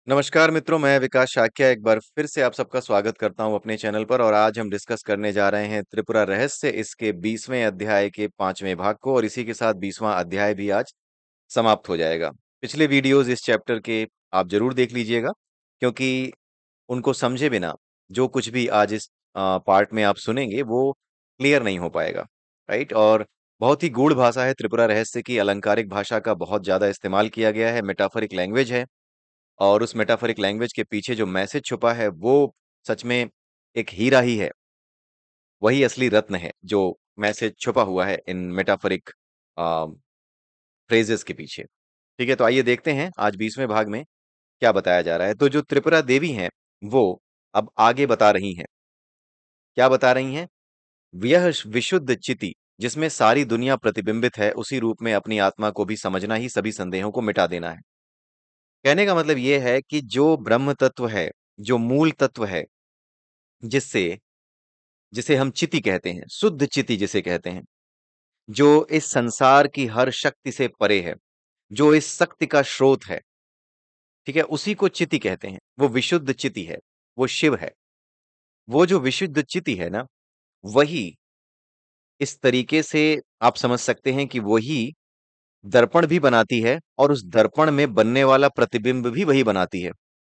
नमस्कार मित्रों, मैं विकास शाक्य एक बार फिर से आप सबका स्वागत करता हूं अपने चैनल पर और आज हम डिस्कस करने जा रहे हैं त्रिपुरा रहस्य इसके 20वें अध्याय के 5वें भाग को और इसी के साथ 20वां अध्याय भी आज समाप्त हो जाएगा। पिछले वीडियोस इस चैप्टर के आप जरूर देख लीजिएगा क्योंकि उनको समझे बिना जो कुछ भी आज इस पार्ट में आप सुनेंगे वो क्लियर नहीं हो पाएगा। राइट? और बहुत ही गूढ़ भाषा है त्रिपुरा रहस्य की, अलंकारिक भाषा का बहुत ज्यादा इस्तेमाल किया गया है, मेटाफरिक लैंग्वेज है और उस मेटाफोरिक लैंग्वेज के पीछे जो मैसेज छुपा है वो सच में एक हीरा ही है। वही असली रत्न है जो मैसेज छुपा हुआ है इन मेटाफोरिक फ्रेजेस के पीछे। ठीक है, तो आइए देखते हैं आज 20वें भाग में क्या बताया जा रहा है। तो जो त्रिपुरा देवी हैं वो अब आगे बता रही हैं। क्या बता रही हैं? यह विशुद्ध चिति जिसमें सारी दुनिया प्रतिबिंबित है, उसी रूप में अपनी आत्मा को भी समझना ही सभी संदेहों को मिटा देना है। कहने का मतलब ये है कि जो ब्रह्म तत्व है, जो मूल तत्व है, जिससे जिसे हम चिति कहते हैं, शुद्ध चिति जिसे कहते हैं, जो इस संसार की हर शक्ति से परे है, जो इस शक्ति का स्रोत है, ठीक है, उसी को चिति कहते हैं। वो विशुद्ध चिति है, वो शिव है। वो जो विशुद्ध चिति है ना, वही इस तरीके से आप समझ सकते हैं कि वही दर्पण भी बनाती है और उस दर्पण में बनने वाला प्रतिबिंब भी वही बनाती है।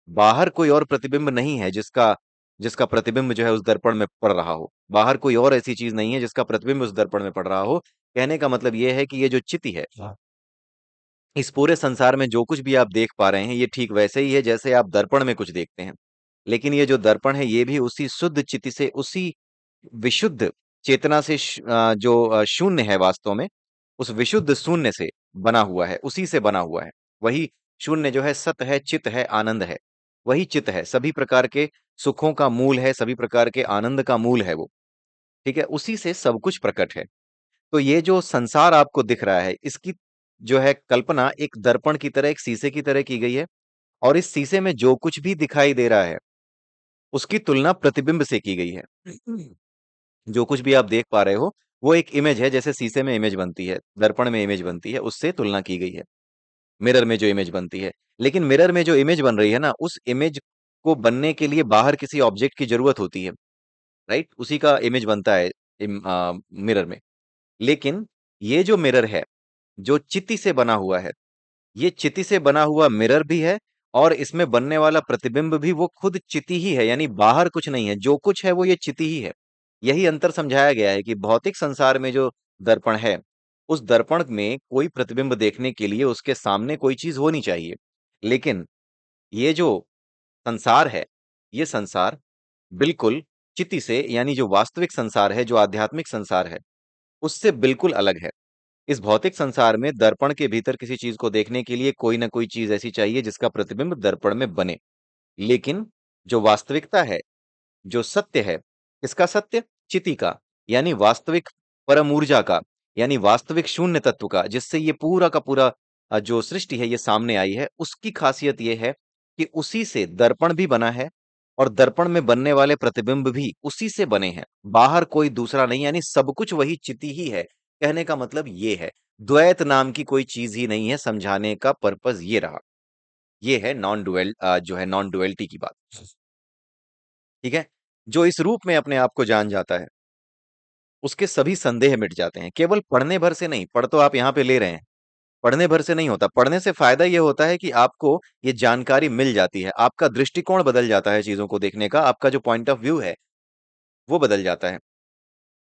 बाहर कोई और प्रतिबिंब नहीं है जिसका जिसका प्रतिबिंब जो है उस दर्पण में पड़ रहा हो। बाहर कोई और ऐसी चीज नहीं है जिसका प्रतिबिंब उस दर्पण में पड़ रहा हो। कहने का मतलब ये है कि ये जो चिति है, इस पूरे संसार में जो कुछ भी आप देख पा रहे हैं ये ठीक वैसे ही है जैसे आप दर्पण में कुछ देखते हैं। लेकिन ये जो दर्पण है ये भी उसी शुद्ध चिति से, उसी विशुद्ध चेतना से जो शून्य है वास्तव में, उस विशुद्ध शून्य से बना हुआ है, उसी से बना हुआ है। वही शून्य जो है सत है, चित है, आनंद है। वही चित है, सभी प्रकार के सुखों का मूल है, सभी प्रकार के आनंद का मूल है वो। ठीक है, उसी से सब कुछ प्रकट है। तो ये जो संसार आपको दिख रहा है, इसकी जो है कल्पना एक दर्पण की तरह, एक शीशे की तरह की गई है और इस शीशे में जो कुछ भी दिखाई दे रहा है, उसकी तुलना प्रतिबिंब से की गई है। जो कुछ भी आप देख पा रहे हो, वो एक इमेज है, जैसे शीशे में इमेज बनती है, दर्पण में इमेज बनती है, उससे तुलना की गई है। मिरर में जो इमेज बनती है। लेकिन मिरर में जो इमेज बन रही है ना, उस इमेज को बनने के लिए बाहर किसी ऑब्जेक्ट की जरूरत होती है, राइट? उसी का इमेज बनता है मिरर में। लेकिन ये जो मिरर है, जो चित्ती से बना हुआ है, ये चिति से बना हुआ मिरर भी है और इसमें बनने वाला प्रतिबिंब भी वो खुद चिति ही है, यानी बाहर कुछ नहीं है, जो कुछ है वो ये चिति ही है। यही अंतर समझाया गया है कि भौतिक संसार में जो दर्पण है, उस दर्पण में कोई प्रतिबिंब देखने के लिए उसके सामने कोई चीज होनी चाहिए। लेकिन ये जो संसार है, ये संसार बिल्कुल चिति से, यानी जो वास्तविक संसार है, जो आध्यात्मिक संसार है, उससे बिल्कुल अलग है। इस भौतिक संसार में दर्पण के भीतर किसी चीज को देखने के लिए कोई ना कोई चीज ऐसी चाहिए जिसका प्रतिबिंब दर्पण में बने। लेकिन जो वास्तविकता है, जो सत्य है, किसका सत्य? चिति का, यानी वास्तविक परम ऊर्जा का, यानी वास्तविक शून्य तत्व का, जिससे ये पूरा का पूरा जो सृष्टि है ये सामने आई है, उसकी खासियत ये है कि उसी से दर्पण भी बना है और दर्पण में बनने वाले प्रतिबिंब भी उसी से बने हैं। बाहर कोई दूसरा नहीं, यानी सब कुछ वही चिति ही है। कहने का मतलब ये है, द्वैत नाम की कोई चीज ही नहीं है। समझाने का पर्पस ये रहा। ये है जो है नॉन डुअलिटी की बात। ठीक है? जो इस रूप में अपने आप को जान जाता है, उसके सभी संदेह मिट जाते हैं। केवल पढ़ने भर से नहीं, पढ़ तो आप यहाँ पे ले रहे हैं, पढ़ने भर से नहीं होता। पढ़ने से फायदा ये होता है कि आपको ये जानकारी मिल जाती है, आपका दृष्टिकोण बदल जाता है चीजों को देखने का, आपका जो पॉइंट ऑफ व्यू है वो बदल जाता है,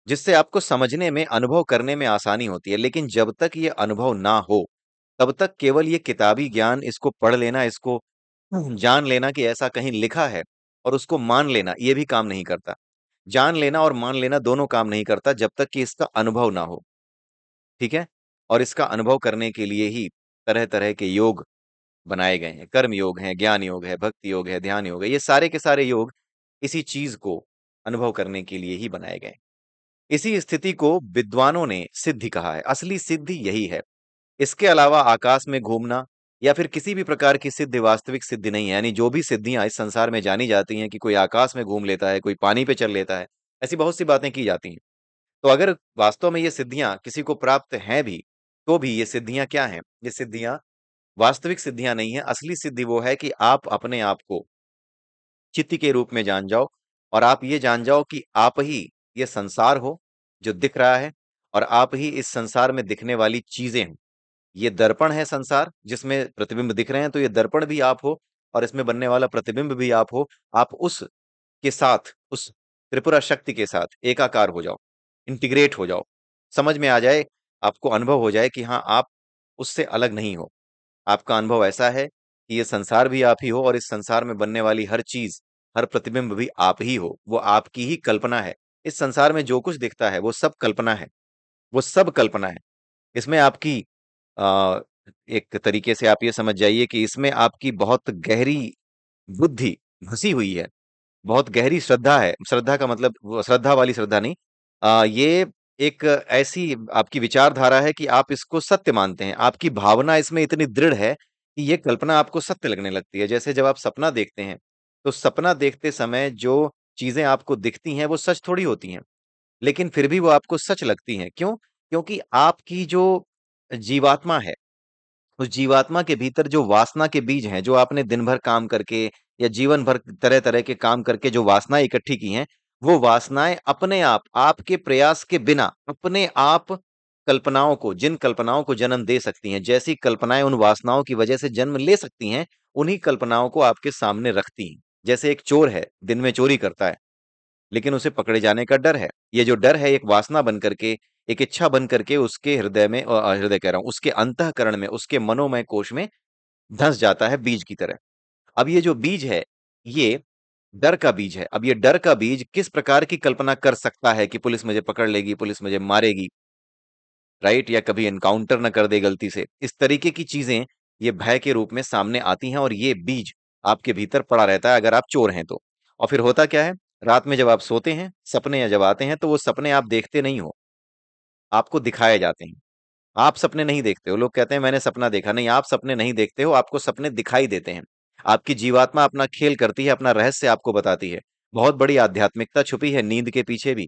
जिससे आपको समझने में, अनुभव करने में आसानी होती है। लेकिन जब तक ये अनुभव ना हो, तब तक केवल ये किताबी ज्ञान, इसको पढ़ लेना, इसको जान लेना कि ऐसा कहीं लिखा है और उसको मान लेना, ये भी काम नहीं करता। जान लेना और मान लेना दोनों काम नहीं करता जब तक कि इसका अनुभव ना हो। ठीक है? और इसका अनुभव करने के लिए ही तरह-तरह के योग बनाए गए हैं। कर्म योग है, ज्ञान योग है, भक्ति योग है, ध्यान योग है। ये सारे के सारे योग इसी चीज को अनुभव करने के लिए ही बनाए गए हैं। इसी स्थिति को विद्वानों ने सिद्धि कहा है। असली सिद्धि यही है। इसके अलावा आकाश में घूमना या फिर किसी भी प्रकार की सिद्धि वास्तविक सिद्धि नहीं है। यानी जो भी सिद्धियां इस संसार में जानी जाती हैं कि कोई आकाश में घूम लेता है, कोई पानी पे चल लेता है, ऐसी बहुत सी बातें की जाती हैं। तो अगर वास्तव में ये सिद्धियां किसी को प्राप्त हैं भी, तो भी ये सिद्धियां क्या हैं? ये सिद्धियां वास्तविक सिद्धियां नहीं है। असली सिद्धि वो है कि आप अपने आप को चित्त के रूप में जान जाओ और आप ये जान जाओ कि आप ही ये संसार हो जो दिख रहा है, और आप ही इस संसार में दिखने वाली चीजें हो। ये दर्पण है संसार जिसमें प्रतिबिंब दिख रहे हैं, तो ये दर्पण भी आप हो और इसमें बनने वाला प्रतिबिंब भी आप हो। आप उस के साथ, उस त्रिपुरा शक्ति के साथ एकाकार हो जाओ, इंटीग्रेट हो जाओ। समझ में आ जाए, आपको अनुभव हो जाए कि हाँ, आप उससे अलग नहीं हो। आपका अनुभव ऐसा है कि ये संसार भी आप ही हो और इस संसार में बनने वाली हर चीज, हर प्रतिबिंब भी आप ही हो, वो आपकी ही कल्पना है। इस संसार में जो कुछ दिखता है वो सब कल्पना है, वो सब कल्पना है। इसमें आपकी आ, एक तरीके से आप ये समझ जाइए कि इसमें आपकी बहुत गहरी बुद्धि घुसी हुई है, बहुत गहरी श्रद्धा है। श्रद्धा का मतलब वो श्रद्धा वाली श्रद्धा नहीं, ये एक ऐसी आपकी विचारधारा है कि आप इसको सत्य मानते हैं। आपकी भावना इसमें इतनी दृढ़ है कि ये कल्पना आपको सत्य लगने लगती है। जैसे जब आप सपना देखते हैं, तो सपना देखते समय जो चीजें आपको दिखती हैं वो सच थोड़ी होती हैं, लेकिन फिर भी वो आपको सच लगती हैं। क्यों? क्योंकि आपकी जो जीवात्मा है, उस जीवात्मा के भीतर जो वासना के बीज हैं, जो आपने दिन भर काम करके या जीवन भर तरह तरह के काम करके जो वासनाएं इकट्ठी की हैं, वो वासनाएं अपने आप, आपके प्रयास के बिना अपने आप कल्पनाओं को, जिन कल्पनाओं को जन्म दे सकती हैं, जैसी कल्पनाएं उन वासनाओं की वजह से जन्म ले सकती हैं, उन्हीं कल्पनाओं को आपके सामने रखती हैं। जैसे एक चोर है, दिन में चोरी करता है, लेकिन उसे पकड़े जाने का डर है। ये जो डर है एक वासना बन करके, एक इच्छा बन करके उसके हृदय में, हृदय कह रहा हूं, उसके अंतःकरण में, उसके मनोमय कोश में धंस जाता है बीज की तरह। अब ये जो बीज है, ये डर का बीज है। अब ये डर का बीज किस प्रकार की कल्पना कर सकता है कि पुलिस मुझे पकड़ लेगी, पुलिस मुझे मारेगी, राइट, या कभी एनकाउंटर ना कर दे गलती से। इस तरीके की चीजें ये भय के रूप में सामने आती हैं, और ये बीज आपके भीतर पड़ा रहता है अगर आप चोर हैं तो। और फिर होता क्या है, रात में जब आप सोते हैं, सपने या जब आते हैं, तो वो सपने आप देखते नहीं हो, आपको दिखाए जाते हैं। आप सपने नहीं देखते हो। लोग कहते हैं मैंने सपना देखा, नहीं, आप सपने नहीं देखते हो, आपको सपने दिखाई देते हैं। आपकी जीवात्मा अपना खेल करती है, अपना रहस्य आपको बताती है। बहुत बड़ी आध्यात्मिकता छुपी है नींद के पीछे भी।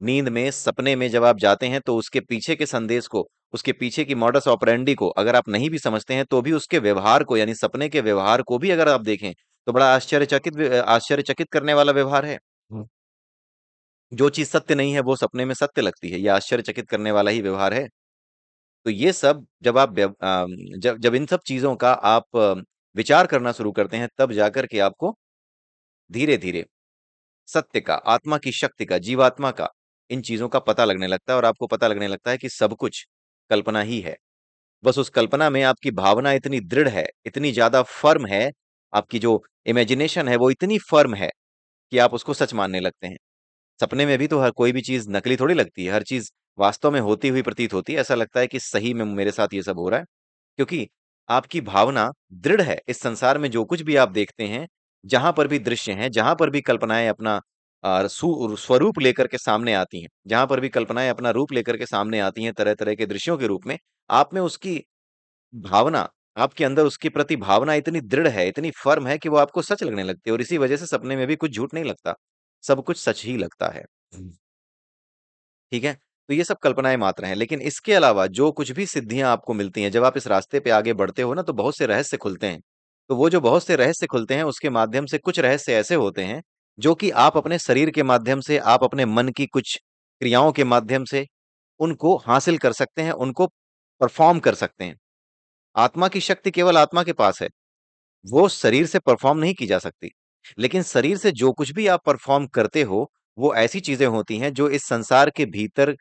नींद में, सपने में जब आप जाते हैं, तो उसके पीछे के संदेश को, उसके पीछे की मॉडस ऑपरेंडी को अगर आप नहीं भी समझते हैं, तो भी उसके व्यवहार को, यानी सपने के व्यवहार को भी अगर आप देखें, तो बड़ा आश्चर्यचकित करने वाला व्यवहार है। जो चीज सत्य नहीं है वो सपने में सत्य लगती है। यह आश्चर्यचकित करने वाला ही व्यवहार है। तो ये सब जब आप जब जब इन सब चीजों का आप विचार करना शुरू करते हैं, तब जाकर के आपको धीरे धीरे सत्य का, आत्मा की शक्ति का, जीवात्मा का, इन चीजों का पता लगने लगता है, और आपको पता लगने लगता है कि सब कुछ कल्पना ही है। बस उस कल्पना में आपकी भावना इतनी दृढ़ है, इतनी ज्यादा फर्म है, आपकी जो इमेजिनेशन है वो इतनी फर्म है कि आप उसको सच मानने लगते हैं। सपने में भी तो हर कोई भी चीज नकली थोड़ी लगती है, हर चीज वास्तव में होती हुई प्रतीत होती है। ऐसा लगता है कि सही में मेरे साथ ये सब हो रहा है, क्योंकि आपकी भावना दृढ़ है। इस संसार में जो कुछ भी आप देखते हैं, जहां पर भी दृश्य हैं, जहां पर भी कल्पनाएं अपना स्वरूप लेकर के सामने आती हैं, जहां पर भी कल्पनाएं अपना रूप लेकर के सामने आती हैं तरह तरह के दृश्यों के रूप में, आप में उसकी भावना, आपके अंदर उसके प्रति भावना इतनी दृढ़ है, इतनी फर्म है कि वो आपको सच लगने लगती है, और इसी वजह से सपने में भी कुछ झूठ नहीं लगता, सब कुछ सच ही लगता है। ठीक है? तो ये सब कल्पनाएँ मात्र हैं, लेकिन इसके अलावा जो कुछ भी सिद्धियाँ आपको मिलती हैं, जब आप इस रास्ते पे आगे बढ़ते हो ना, तो बहुत से रहस्य खुलते हैं। तो वो जो बहुत से रहस्य खुलते हैं, उसके माध्यम से कुछ रहस्य ऐसे होते हैं, जो कि आप अपने शरीर के माध्यम से, आप अपने मन की कुछ क्रियाओं के माध्यम से उनको हासिल कर सकते हैं, उनको परफ़ॉर्म कर सकते हैं। आत्मा की शक्ति केवल आत्मा के पास है, वो शरीर से परफ़ॉर्म नहीं की जा सकती। लेकिन शरीर से जो कुछ भी आप परफ़ॉर्म करते हो, वो ऐसी चीज़ें होती हैं, जो इस संसार के भीतर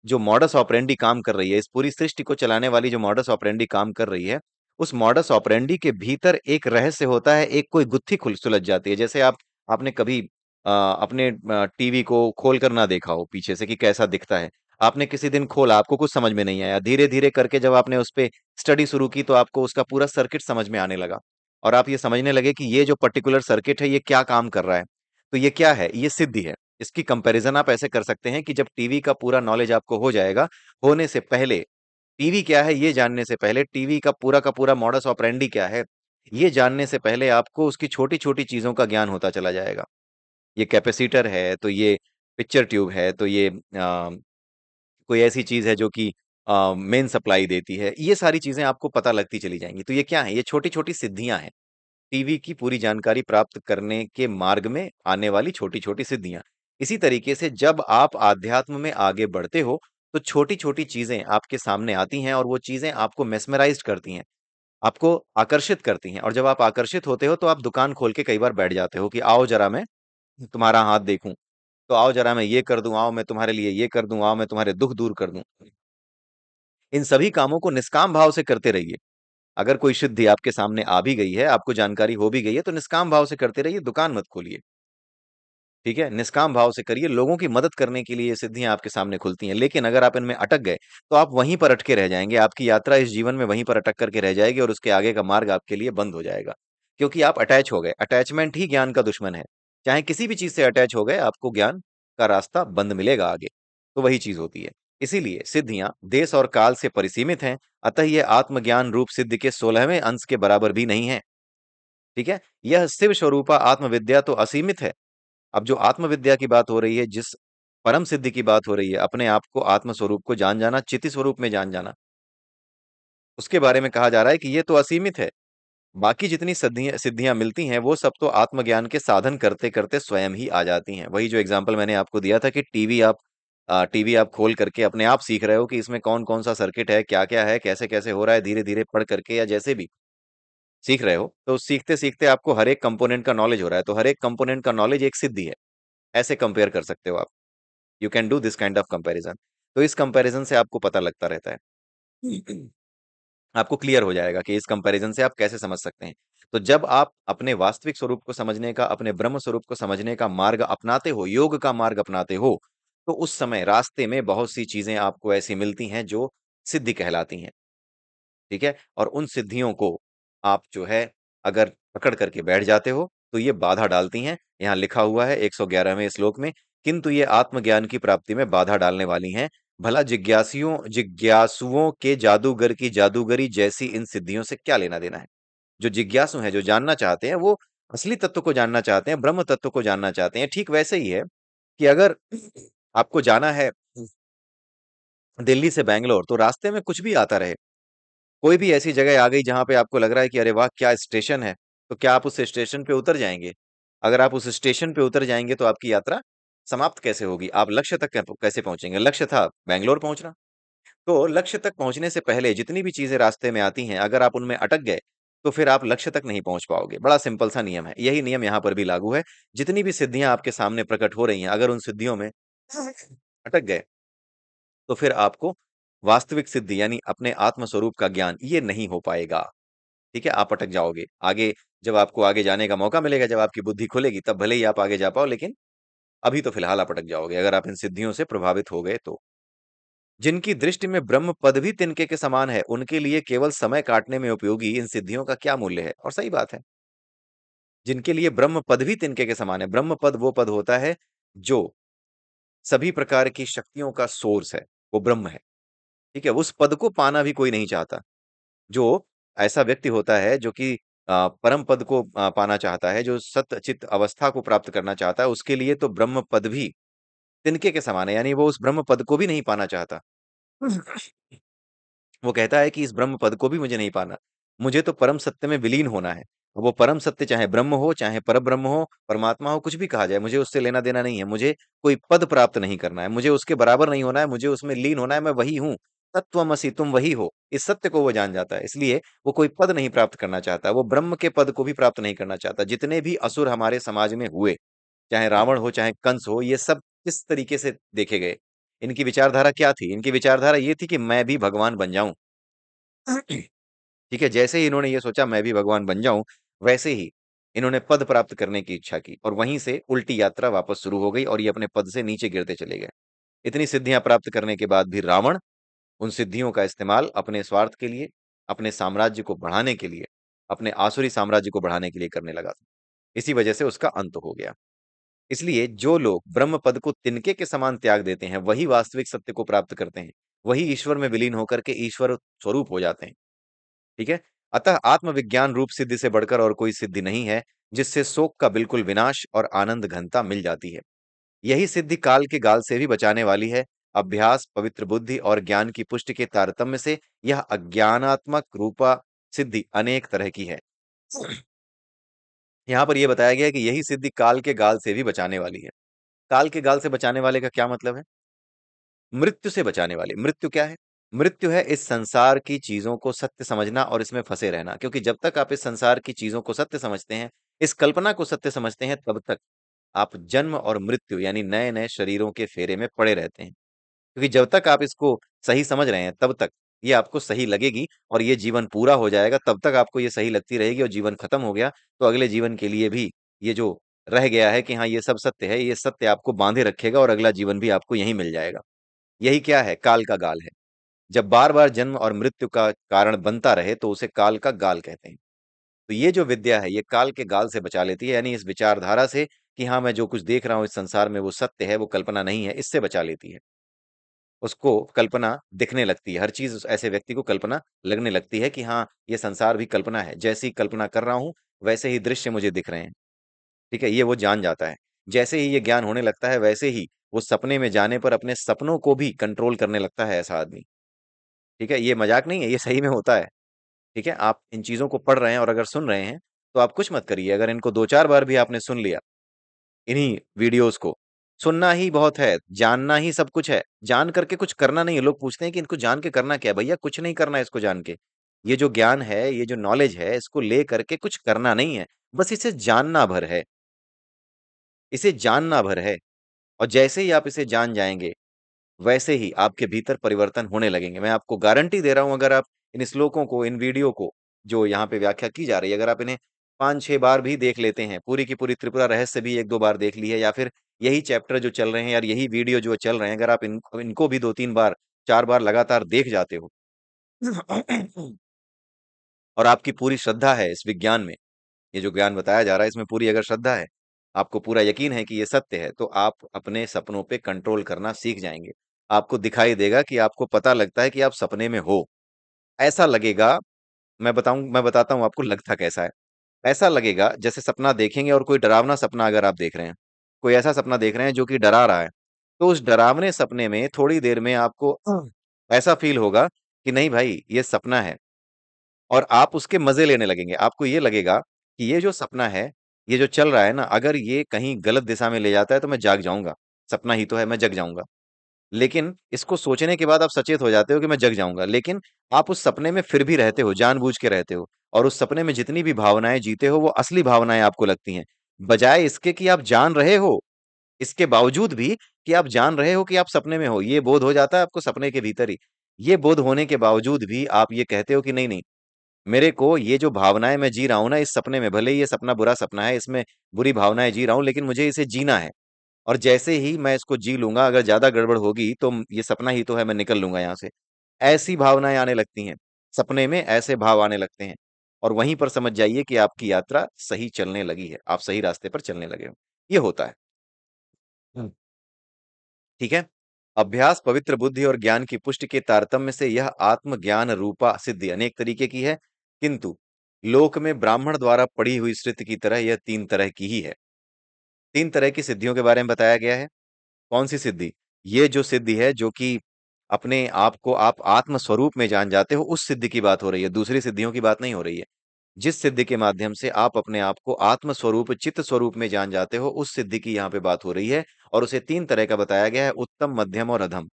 जो मॉडस ऑपरेंडी काम कर रही है, इस पूरी सृष्टि को चलाने वाली जो मॉडस ऑपरेंडी काम कर रही है, उस मॉडस ऑपरेंडी के भीतर एक रहस्य होता है, एक कोई गुत्थी खुल सुलझ जाती है। जैसे आपने कभी अपने टीवी को खोल कर ना देखा हो पीछे से कि कैसा दिखता है। आपने किसी दिन खोला, आपको कुछ समझ में नहीं आया। धीरे-धीरे करके जब आपने उसपे स्टडी शुरू की, तो आपको उसका पूरा सर्किट समझ में आने लगा, और आप ये समझने लगे कि ये जो पर्टिकुलर सर्किट है, ये क्या काम कर रहा है। तो ये क्या है? ये सिद्धि है। इसकी कंपैरिजन आप ऐसे कर सकते हैं कि जब टीवी का पूरा नॉलेज आपको हो जाएगा, होने से पहले, टीवी क्या है ये जानने से पहले, टीवी का पूरा मॉडस ऑपरेंडी क्या है, ये जानने से पहले आपको उसकी छोटी-छोटी चीज़ों का ज्ञान होता चला जाएगा। ये कैपेसिटर है, तो ये पिक्चर ट्यूब है, तो ये कोई ऐसी चीज़ है जो कि मेन सप्लाई देती है। ये सारी चीज़ें आपको पता लगती चली जाएँगी। तो ये क्या है? ये छोटी-छोटी सिद्धियाँ हैं। टीवी की पूरी जानकारी प्राप्त करने के मार्ग में आने वाली छोटी-छोटी सिद्धियाँ। इसी तरीके से जब आप आध्यात्म में आगे बढ़ते हो, तो छोटी-छोटी चीज़ें आपके सामने आती हैं और वो चीज़ें आपको मेस्मराइज़्ड करती हैं, आपको आकर्षित करती हैं और जब आप आकर्षित होते हो, तो आप दुकान खोल के कई बार बैठ जाते हो कि आओ ज़रा मैं तुम्हारा हाथ देखूँ, तो आओ ज़रा मैं ये कर दूँ, आओ मैं तुम्हारे लिए ये कर दूँ, आओ मैं तुम्हारे दुःख दूर कर दूँ। इन सभी कामों को निष्काम भाव से करते रहिए। अगर कोई सिद्धि आपके सामने आ भी गई है, आपको जानकारी हो भी गई है, तो निष्काम भाव से करते रहिए, दुकान मत खोलिए। ठीक है? निष्काम भाव से करिए, लोगों की मदद करने के लिए ये सिद्धियाँ आपके सामने खुलती हैं। लेकिन अगर आप इनमें अटक गए, तो आप वहीं पर अटके रह जाएँगे, आपकी यात्रा इस जीवन में वहीं पर अटक कर के रह जाएगी और उसके आगे का मार्ग आपके लिए बंद हो जाएगा। क्योंकि आप अटैच हो गए, अटैचमेंट ही ज्ञान का दुश्मन है। चाहे किसी भी चीज़ से अटैच हो गए, आपको ज्ञान का रास्ता बंद मिलेगा आगे। तो वही चीज़ होती है। इसीलिए सिद्धियाँ देश और काल से परिसीमित हैं, अतः ये आत्मज्ञान रूप सिद्धि के 16वें अंश के बराबर भी नहीं है। ठीक है? यह शिव स्वरूपा आत्मविद्या तो असीमित है। अब जो आत्मविद्या की बात हो रही है, जिस परम सिद्धि की बात हो रही है, अपने आप को आत्म स्वरूप को जान जाना, चिति स्वरूप में जान जाना, उसके बारे में कहा जा रहा है कि ये तो असीमित है। बाकी जितनी सिद्धियाँ मिलती हैं, वो सब तो आत्मज्ञान के साधन करते-करते स्वयं ही आ जाती हैं। वही जो एग्ज़ाम्पल मैंने आपको दिया था कि टीवी आप खोल करके अपने आप सीख रहे हो कि इसमें कौन-कौन सा सर्किट है, क्या-क्या है, कैसे-कैसे हो रहा है, धीरे-धीरे पढ़ करके या जैसे भी सीख रहे हो, तो सीखते-सीखते आपको हर एक कंपोनेंट का नॉलेज हो रहा है, तो हर एक कंपोनेंट का नॉलेज एक सिद्धि है। ऐसे कंपेयर कर सकते हो आप। You can do this kind of comparison. तो इस कंपैरिज़न से आपको पता लगता रहता है। आपको क्लियर हो जाएगा कि इस कंपैरिज़न से आप कैसे समझ सकते हैं। तो जब आप अपने वास्तविक स्वरूप को समझने का, अपने ब्रह्म स्वरूप को समझने का मार्ग अपनाते हो, योग का मार्ग अपनाते हो, तो उस समय रास्ते में बहुत सी चीज़ें आपको ऐसी मिलती हैं जो सिद्धि कहलाती हैं। ठीक है? और उन सिद्धियों को आप जो है अगर पकड़ करके बैठ जाते हो, तो ये बाधा डालती हैं। यहाँ लिखा हुआ है 111वें श्लोक में, किंतु ये आत्मज्ञान की प्राप्ति में बाधा डालने वाली हैं। भला जिज्ञासुओं के जादूगर की जादूगरी जैसी इन सिद्धियों से क्या लेना-देना है? जो जिज्ञासु हैं, जो जानना चाहते हैं, वो असली तत्व को जानना चाहते हैं, ब्रह्म तत्व को जानना चाहते हैं। ठीक वैसे ही है कि अगर आपको जाना है दिल्ली से बैंगलोर, तो रास्ते में कुछ भी आता रहे, कोई भी ऐसी जगह आ गई जहाँ पे आपको लग रहा है कि अरे वाह! क्या स्टेशन है, तो क्या आप उस स्टेशन पे उतर जाएँगे? अगर आप उस स्टेशन पे उतर जाएँगे तो आपकी यात्रा समाप्त कैसे होगी? आप लक्ष्य तक कैसे पहुँचेंगे? लक्ष्य था बैंगलोर पहुँचना। तो लक्ष्य तक पहुँचने से पहले जितनी भी चीज़ें रास्ते में आती हैं, अगर आप उनमें अटक गए, तो फिर आप लक्ष्य तक नहीं पहुँच पाओगे। बड़ा सिंपल सा नियम है। यही नियम यहाँ पर भी लागू है। जितनी भी सिद्धियाँ आपके सामने प्रकट हो रही हैं, अगर उन सिद्धियों में अटक गए, तो फिर आपको वास्तविक सिद्धि यानी अपने आत्म स्वरूप का ज्ञान ये नहीं हो पाएगा। ठीक है? आप अटक जाओगे। आगे जब आपको आगे जाने का मौका मिलेगा, जब आपकी बुद्धि खुलेगी, तब भले ही आप आगे जा पाओ, लेकिन अभी तो फिलहाल आप अटक जाओगे, अगर आप इन सिद्धियों से प्रभावित हो गए तो। जिनकी दृष्टि में ब्रह्म पद भी तिनके के समान है, उनके लिए केवल समय काटने में उपयोगी इन सिद्धियों का क्या मूल्य है? और सही बात है। जिनके लिए ब्रह्म पद भी तिनके के समान है, ब्रह्म पद वो पद होता है, जो सभी प्रकार की शक्तियों का सोर्स है, वो ब्रह्म है। ठीक है? उस पद को पाना भी कोई नहीं चाहता। जो ऐसा व्यक्ति होता है जो कि परम पद को पाना चाहता है, जो सत चित अवस्था को प्राप्त करना चाहता है, उसके लिए तो ब्रह्म पद भी तिनके के समान है, यानी वो उस ब्रह्म पद को भी नहीं पाना चाहता। वो कहता है कि इस ब्रह्म पद को भी मुझे नहीं पाना, मुझे तो परम सत्य में विलीन होना है। वो परम सत्य चाहे ब्रह्म हो, चाहे परब्रह्म हो, परमात्मा हो, कुछ भी कहा जाए, मुझे उससे लेना-देना नहीं है। मुझे कोई पद प्राप्त नहीं करना है, मुझे उसके बराबर नहीं होना है, मुझे उसमें लीन होना है, मैं वही हूँ। तत्त्वमसि तुम वही हो। इस सत्य को वो जान जाता है, इसलिए वो कोई पद नहीं प्राप्त करना चाहता, वो ब्रह्म के पद को भी प्राप्त नहीं करना चाहता। जितने भी असुर हमारे समाज में हुए, चाहे रावण हो, चाहे कंस हो, ये सब किस तरीके से देखे गए? इनकी विचारधारा क्या थी? इनकी विचारधारा ये थी कि मैं भी भगवान बन जाऊँ। ठीक है, जैसे ही इन्होंने ये सोचा मैं भी भगवान बन जाऊँ, वैसे ही इन्होंने पद प्राप्त करने की इच्छा की और वहीं से उल्टी यात्रा वापस शुरू हो गई और ये अपने पद से नीचे गिरते चले गए। इतनी सिद्धियाँ प्राप्त करने के बाद भी रावण उन सिद्धियों का इस्तेमाल अपने स्वार्थ के लिए, अपने साम्राज्य को बढ़ाने के लिए, अपने आसुरी साम्राज्य को बढ़ाने के लिए करने लगा था। इसी वजह से उसका अंत हो गया। इसलिए जो लोग ब्रह्म पद को तिनके के समान त्याग देते हैं, वही वास्तविक सत्य को प्राप्त करते हैं। वही ईश्वर में विलीन होकर के ईश्वर स्वरूप हो जाते हैं। ठीक है? अतः आत्मविज्ञान रूप सिद्धि से बढ़कर और कोई सिद्धि नहीं है, जिससे शोक का बिल्कुल विनाश और आनंद घनता मिल जाती है। यही सिद्धि काल के गाल से भी बचाने वाली है। अभ्यास, पवित्र बुद्धि और ज्ञान की पुष्टि के तारतम्य से यह अज्ञानात्मक रूपा सिद्धि अनेक तरह की है। यहाँ पर यह बताया गया है कि यही सिद्धि काल के गाल से भी बचाने वाली है। काल के गाल से बचाने वाले का क्या मतलब है? मृत्यु से बचाने वाली। मृत्यु क्या है? मृत्यु है इस संसार की चीजों को सत्य समझना और इसमें फंसे रहना, क्योंकि जब तक आप इस संसार की चीजों को सत्य समझते हैं, इस कल्पना को सत्य समझते हैं, तब तक आप जन्म और मृत्यु यानी नए नए शरीरों के फेरे में पड़े रहते हैं। क्योंकि जब तक आप इसको सही समझ रहे हैं, तब तक ये आपको सही लगेगी और ये जीवन पूरा हो जाएगा, तब तक आपको ये सही लगती रहेगी, और जीवन खत्म हो गया तो अगले जीवन के लिए भी ये जो रह गया है कि हाँ ये सब सत्य है, ये सत्य आपको बांधे रखेगा और अगला जीवन भी आपको यहीं मिल जाएगा। यही क्या है? काल का गाल है। जब बार बार जन्म और मृत्यु का कारण बनता रहे तो उसे काल का गाल कहते हैं। तो ये जो विद्या है, ये काल के गाल से बचा लेती है, यानी इस विचारधारा से कि हाँ मैं जो कुछ देख रहा हूं इस संसार में वो सत्य है, वो कल्पना नहीं है, इससे बचा लेती है। उसको कल्पना दिखने लगती है, हर चीज ऐसे व्यक्ति को कल्पना लगने लगती है कि हाँ ये संसार भी कल्पना है, जैसी कल्पना कर रहा हूं वैसे ही दृश्य मुझे दिख रहे हैं। ठीक है, ये वो जान जाता है। जैसे ही ये ज्ञान होने लगता है, वैसे ही वो सपने में जाने पर अपने सपनों को भी कंट्रोल करने लगता है ऐसा आदमी। ठीक है, ये मजाक नहीं है, ये सही में होता है। ठीक है, आप इन चीजों को पढ़ रहे हैं और अगर सुन रहे हैं तो आप कुछ मत करिए। अगर इनको दो चार बार भी आपने सुन लिया, इन्हीं वीडियोस को, सुनना ही बहुत है, जानना ही सब कुछ है, जान करके कुछ करना नहीं है। लोग पूछते हैं कि इनको जान के करना क्या है? भैया कुछ नहीं करना है इसको जान के। ये जो ज्ञान है, ये जो नॉलेज है, इसको ले करके कुछ करना नहीं है, बस इसे जानना भर है। इसे जानना भर है। और जैसे ही आप इसे जान जाएंगे, वैसे ही आपके भीतर परिवर्तन होने लगेंगे। मैं आपको गारंटी दे रहा हूं, अगर आप इन श्लोकों को, इन वीडियो को, जो यहाँ पे व्याख्या की जा रही है, अगर आप इन्हें 5-6 बार भी देख लेते हैं, पूरी की पूरी त्रिपुरा रहस्य भी 1-2 बार देख ली है, या फिर यही चैप्टर जो चल रहे हैं यार, यही वीडियो जो चल रहे हैं, अगर आप इनको भी 2-3 बार, 4 बार लगातार देख जाते हो और आपकी पूरी श्रद्धा है इस विज्ञान में, ये जो ज्ञान बताया जा रहा है इसमें पूरी अगर श्रद्धा है, आपको पूरा यकीन है कि ये सत्य है, तो आप अपने सपनों पे कंट्रोल करना सीख जाएंगे। आपको दिखाई देगा कि आपको पता लगता है कि आप सपने में हो। ऐसा लगेगा, मैं बताता हूँ आपको लगता कैसा है। ऐसा लगेगा जैसे सपना देखेंगे और कोई डरावना सपना अगर आप देख रहे हैं, कोई ऐसा सपना देख रहे हैं जो कि डरा रहा है, तो उस डरावने सपने में थोड़ी देर में आपको ऐसा फील होगा कि नहीं भाई ये सपना है, और आप उसके मजे लेने लगेंगे। आपको ये लगेगा कि ये जो सपना है, ये जो चल रहा है ना, अगर ये कहीं गलत दिशा में ले जाता है तो मैं जाग जाऊंगा। सपना ही तो है, मैं जग जाऊंगा। लेकिन इसको सोचने के बाद आप सचेत हो जाते हो कि मैं जग जाऊंगा, लेकिन आप उस सपने में फिर भी रहते हो, जानबूझ के रहते हो, और उस सपने में जितनी भी भावनाएं जीते हो वो असली भावनाएं आपको लगती हैं। बजाय इसके कि आप जान रहे हो, इसके बावजूद भी कि आप जान रहे हो कि आप सपने में हो, ये बोध हो जाता है आपको सपने के भीतर ही। ये बोध होने के बावजूद भी आप ये कहते हो कि नहीं नहीं, मेरे को ये जो भावनाएं मैं जी रहा हूं ना इस सपने में, भले ही ये सपना बुरा सपना है, इसमें बुरी भावनाएं जी रहा हूं, लेकिन मुझे इसे जीना है। और जैसे ही मैं इसको जी लूंगा, अगर ज्यादा गड़बड़ होगी तो ये सपना ही तो है, मैं निकल लूंगा यहाँ से। ऐसी भावनाएं आने लगती हैं, सपने में ऐसे भाव आने लगते हैं, और वहीं पर समझ जाइए कि आपकी यात्रा सही चलने लगी है, आप सही रास्ते पर चलने लगे हो। ये होता है। हम्म। ठीक है। अभ्यास, पवित्र बुद्धि और ज्ञान की पुष्टि के तारतम्य से यह आत्मज्ञान रूपा सिद्धि अनेक तरीके की है, किंतु लोक में ब्राह्मण द्वारा पढ़ी हुई श्रुति की तरह यह 3 तरह की ही है। 3 तरह की सिद्धियों के बारे में बताया गया है। कौन सी सिद्धि? ये जो सिद्धि है जो कि अपने आप को आप आत्म स्वरूप में जान जाते हो, उस सिद्धि की बात हो रही है, दूसरी सिद्धियों की बात नहीं हो रही है। जिस सिद्धि के माध्यम से आप अपने आप को आत्म स्वरूप, चित्त स्वरूप में जान जाते हो, उस सिद्धि की यहाँ पे बात हो रही है। और उसे 3 तरह का बताया गया है, उत्तम, मध्यम और अधम।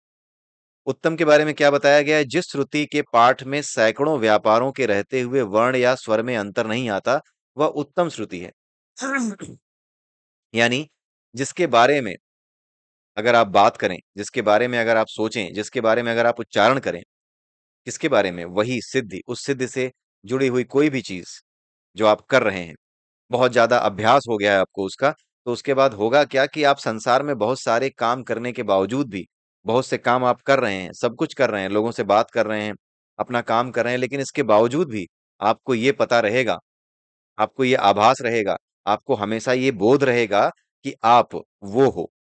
उत्तम के बारे में क्या बताया गया है? जिस श्रुति के पाठ में सैकड़ों व्यापारों के रहते हुए वर्ण या स्वर में अंतर नहीं आता, वह उत्तम श्रुति है। यानी जिसके बारे में अगर आप बात करें, जिसके बारे में अगर आप सोचें, जिसके बारे में अगर आप उच्चारण करें, किसके बारे में? वही सिद्धि, उस सिद्धि से जुड़ी हुई कोई भी चीज जो आप कर रहे हैं, बहुत ज्यादा अभ्यास हो गया है आपको उसका, तो उसके बाद होगा क्या कि आप संसार में बहुत सारे काम करने के बावजूद भी, बहुत से काम आप कर रहे हैं, सब कुछ कर रहे हैं, लोगों से बात कर रहे हैं, अपना काम कर रहे हैं, लेकिन इसके बावजूद भी आपको ये पता रहेगा, आपको ये आभास रहेगा, आपको हमेशा ये बोध रहेगा कि आप वो हो,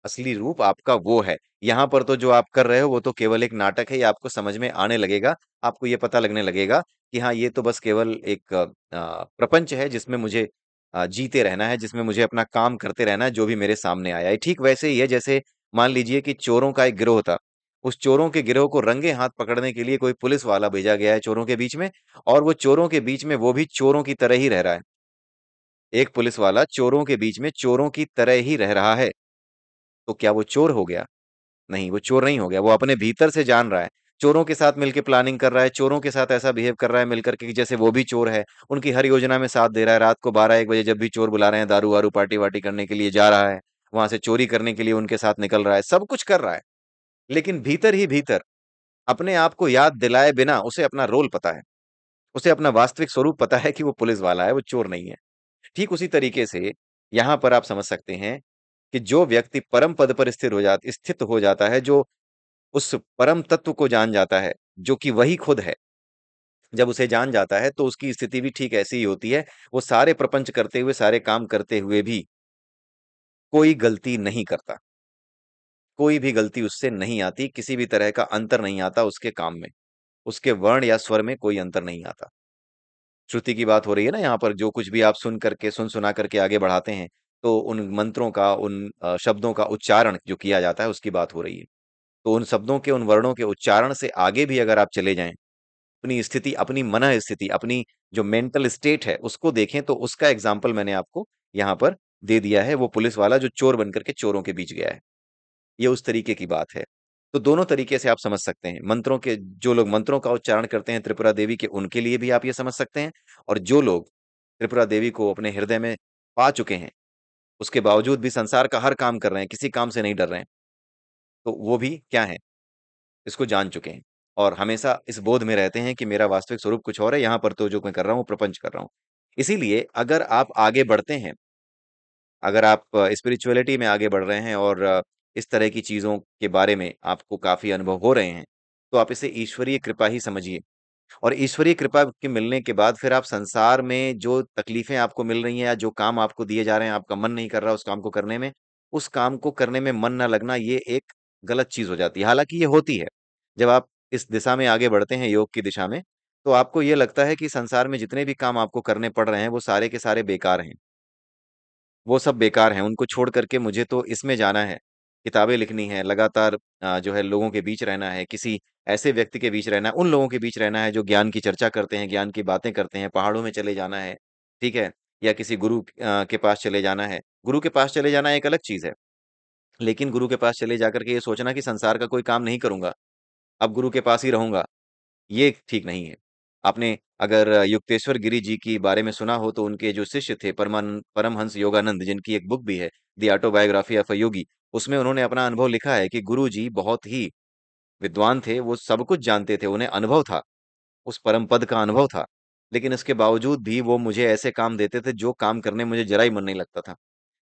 असली रूप आपका वो है। यहाँ पर तो जो आप कर रहे हो वो तो केवल एक नाटक है, ये आपको समझ में आने लगेगा। आपको ये पता लगने लगेगा कि हाँ ये तो बस केवल एक प्रपंच है जिसमें मुझे जीते रहना है, जिसमें मुझे अपना काम करते रहना है, जो भी मेरे सामने आया है। ठीक वैसे ही है जैसे मान लीजिए कि चोरों का एक गिरोह था, उस चोरों के गिरोह को रंगे हाथ पकड़ने के लिए कोई पुलिस वाला भेजा गया है चोरों के बीच में, और वो चोरों के बीच में वो भी चोरों की तरह ही रह रहा है। एक पुलिस वाला चोरों के बीच में चोरों की तरह ही रह रहा है, तो क्या वो चोर हो गया? नहीं, वो चोर नहीं हो गया। वो अपने भीतर से जान रहा है, चोरों के साथ मिलके प्लानिंग कर रहा है, चोरों के साथ ऐसा बिहेव कर रहा है मिलकर के कि जैसे वो भी चोर है, उनकी हर योजना में साथ दे रहा है। रात को 12-1 बजे जब भी चोर बुला रहे हैं, दारू वारू पार्टी वार्टी करने के लिए जा रहा है, वहां से चोरी करने के लिए उनके साथ निकल रहा है, सब कुछ कर रहा है। लेकिन भीतर ही भीतर अपने आप को याद दिलाए बिना उसे अपना रोल पता है, उसे अपना वास्तविक स्वरूप पता है कि वो पुलिस वाला है, वो चोर नहीं है। ठीक उसी तरीके से यहां पर आप समझ सकते हैं कि जो व्यक्ति परम पद पर स्थित हो जाता है, जो उस परम तत्व को जान जाता है, जो कि वही खुद है, जब उसे जान जाता है तो उसकी स्थिति भी ठीक ऐसी ही होती है। वो सारे प्रपंच करते हुए, सारे काम करते हुए भी कोई गलती नहीं करता। कोई भी गलती उससे नहीं आती, किसी भी तरह का अंतर नहीं आता उसके काम में। उसके वर्ण या स्वर में कोई अंतर नहीं आता। श्रुति की बात हो रही है ना यहाँ पर, जो कुछ भी आप सुन सुना करके आगे बढ़ाते हैं, तो उन मंत्रों का, उन शब्दों का उच्चारण जो किया जाता है, उसकी बात हो रही है। तो उन शब्दों के, उन वर्णों के उच्चारण से आगे भी अगर आप चले जाएं, अपनी स्थिति, अपनी मन स्थिति, अपनी जो मेंटल स्टेट है उसको देखें, तो उसका एग्जाम्पल मैंने आपको यहाँ पर दे दिया है। वो पुलिस वाला जो चोर बनकर के चोरों के बीच गया है, ये उस तरीके की बात है। तो दोनों तरीके से आप समझ सकते हैं। मंत्रों के, जो लोग मंत्रों का उच्चारण करते हैं त्रिपुरा देवी के, उनके लिए भी आप ये समझ सकते हैं। और जो लोग त्रिपुरा देवी को अपने हृदय में पा चुके हैं, उसके बावजूद भी संसार का हर काम कर रहे हैं, किसी काम से नहीं डर रहे हैं, तो वो भी क्या है, इसको जान चुके हैं। और हमेशा इस बोध में रहते हैं कि मेरा वास्तविक स्वरूप कुछ और है, यहाँ पर तो जो मैं कर रहा हूँ प्रपंच कर रहा हूँ। इसीलिए अगर आप आगे बढ़ते हैं, अगर आप स्पिरिचुअलिटी में आगे बढ़ रहे हैं और इस तरह की चीजों के बारे में आपको काफी अनुभव हो रहे हैं, तो आप इसे ईश्वरीय कृपा ही समझिए। और ईश्वरीय कृपा के मिलने के बाद फिर आप संसार में जो तकलीफें आपको मिल रही हैं या जो काम आपको दिए जा रहे हैं, आपका मन नहीं कर रहा उस काम को करने में, उस काम को करने में मन ना लगना, ये एक गलत चीज हो जाती है। हालांकि ये होती है, जब आप इस दिशा में आगे बढ़ते हैं, योग की दिशा में, तो आपको ये लगता है कि संसार में जितने भी काम आपको करने पड़ रहे हैं वो सारे के सारे बेकार हैं, वो सब बेकार हैं, उनको छोड़ करके मुझे तो इसमें जाना है, किताबें लिखनी है लगातार, जो है लोगों के बीच रहना है, किसी ऐसे व्यक्ति के बीच रहना है, उन लोगों के बीच रहना है जो ज्ञान की चर्चा करते हैं, ज्ञान की बातें करते हैं, पहाड़ों में चले जाना है, ठीक है, या किसी गुरु के पास चले जाना है। गुरु के पास चले जाना एक अलग चीज है, लेकिन गुरु के पास चले जाकर के ये सोचना कि संसार का कोई काम नहीं करूंगा, अब गुरु के पास ही रहूंगा, ये ठीक नहीं है। आपने अगर युक्तेश्वर गिरी जी की बारे में सुना हो, तो उनके जो शिष्य थे परमहंस योगानंद, जिनकी एक बुक भी है, द ऑटोबायोग्राफी ऑफ अ योगी, उसमें उन्होंने अपना अनुभव लिखा है कि गुरु जी बहुत ही विद्वान थे, वो सब कुछ जानते थे, उन्हें अनुभव था, उस परम पद का अनुभव था, लेकिन इसके बावजूद भी वो मुझे ऐसे काम देते थे जो काम करने में मुझे जरा ही मन नहीं लगता था।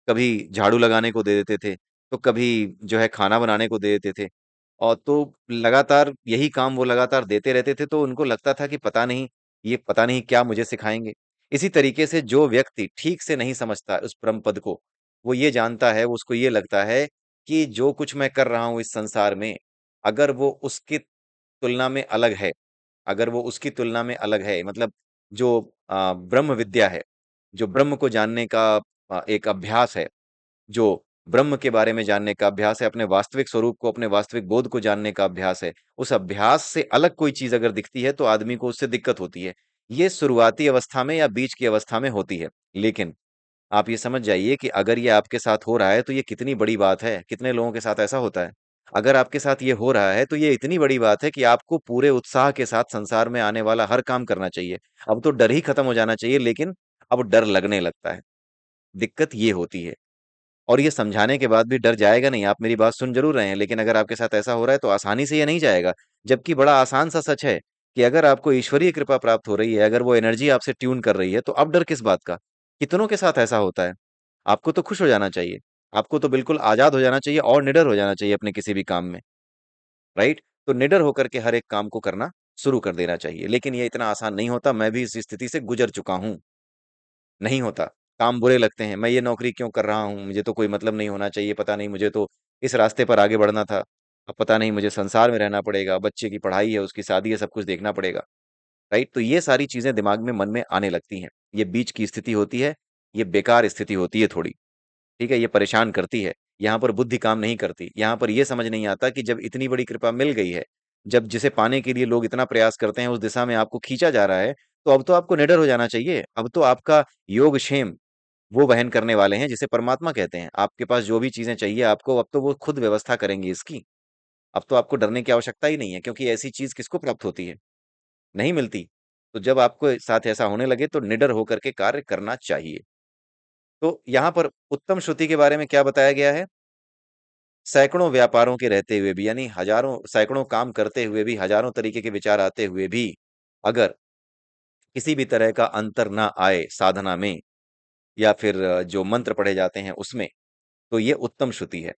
कभी झाड़ू लगाने को दे देते थे, तो कभी जो है खाना बनाने को दे देते थे, और तो लगातार यही काम वो लगातार देते रहते थे, तो उनको लगता था कि पता नहीं, ये पता नहीं क्या मुझे सिखाएंगे। इसी तरीके से जो व्यक्ति ठीक से नहीं समझता उस परम पद को, वो ये जानता है, उसको ये लगता है कि जो कुछ मैं कर रहा हूं इस संसार में, अगर वो उसकी तुलना में अलग है, अगर वो उसकी तुलना में अलग है, मतलब जो ब्रह्म विद्या है, जो ब्रह्म को जानने का एक अभ्यास है, जो ब्रह्म के बारे में जानने का अभ्यास है, अपने वास्तविक स्वरूप को, अपने वास्तविक बोध को जानने का अभ्यास है, उस अभ्यास से अलग कोई चीज अगर दिखती है तो आदमी को उससे दिक्कत होती है। ये शुरुआती अवस्था में या बीच की अवस्था में होती है। लेकिन आप ये समझ जाइए कि अगर ये आपके साथ हो रहा है तो ये कितनी बड़ी बात है। कितने लोगों के साथ ऐसा होता है? अगर आपके साथ ये हो रहा है तो ये इतनी बड़ी बात है कि आपको पूरे उत्साह के साथ संसार में आने वाला हर काम करना चाहिए। अब तो डर ही खत्म हो जाना चाहिए, लेकिन अब डर लगने लगता है। दिक्कत ये होती है। और ये समझाने के बाद भी डर जाएगा नहीं। आप मेरी बात सुन जरूर रहे हैं, लेकिन अगर आपके साथ ऐसा हो रहा है तो आसानी से ये नहीं जाएगा। जबकि बड़ा आसान सा सच है कि अगर आपको ईश्वरीय कृपा प्राप्त हो रही है, अगर वो एनर्जी आपसे ट्यून कर रही है, तो अब डर किस बात का? कितनों के साथ ऐसा होता है। आपको तो खुश हो जाना चाहिए। आपको तो बिल्कुल आजाद हो जाना चाहिए और निडर हो जाना चाहिए अपने किसी भी काम में। राइट? तो निडर होकर के हर एक काम को करना शुरू कर देना चाहिए। लेकिन ये इतना आसान नहीं होता। मैं भी इस स्थिति से गुजर चुका हूं। नहीं होता। काम बुरे लगते हैं। मैं ये नौकरी क्यों कर रहा हूँ? मुझे तो कोई मतलब नहीं होना चाहिए। पता नहीं, मुझे तो इस रास्ते पर आगे बढ़ना था। अब पता नहीं, मुझे संसार में रहना पड़ेगा। बच्चे की पढ़ाई है, उसकी शादी है, सब कुछ देखना पड़ेगा। राइट? तो ये सारी चीजें दिमाग में, मन में आने लगती हैं। ये बीच की स्थिति होती है। ये बेकार स्थिति होती है थोड़ी। ठीक है? ये परेशान करती है। यहाँ पर बुद्धि काम नहीं करती। यहाँ पर यह समझ नहीं आता कि जब इतनी बड़ी कृपा मिल गई है, जब जिसे पाने के लिए लोग इतना प्रयास करते हैं, उस दिशा में आपको खींचा जा रहा है, तो अब तो आपको निडर हो जाना चाहिए। अब तो आपका योग क्षेम वो वहन करने वाले हैं जिसे परमात्मा कहते हैं। आपके पास जो भी चीजें चाहिए आपको, अब तो वो खुद व्यवस्था करेंगी इसकी। अब तो आपको डरने की आवश्यकता ही नहीं है, क्योंकि ऐसी चीज किसको प्राप्त होती है? नहीं मिलती। तो जब आपको साथ ऐसा होने लगे तो निडर होकर के कार्य करना चाहिए। तो यहाँ पर उत्तम श्रुति के बारे में क्या बताया गया है? सैकड़ों व्यापारों के रहते हुए भी, यानी हजारों सैकड़ों काम करते हुए भी, हजारों तरीके के विचार आते हुए भी, अगर किसी भी तरह का अंतर ना आए साधना में, या फिर जो मंत्र पढ़े जाते हैं उसमें, तो ये उत्तम श्रुति है।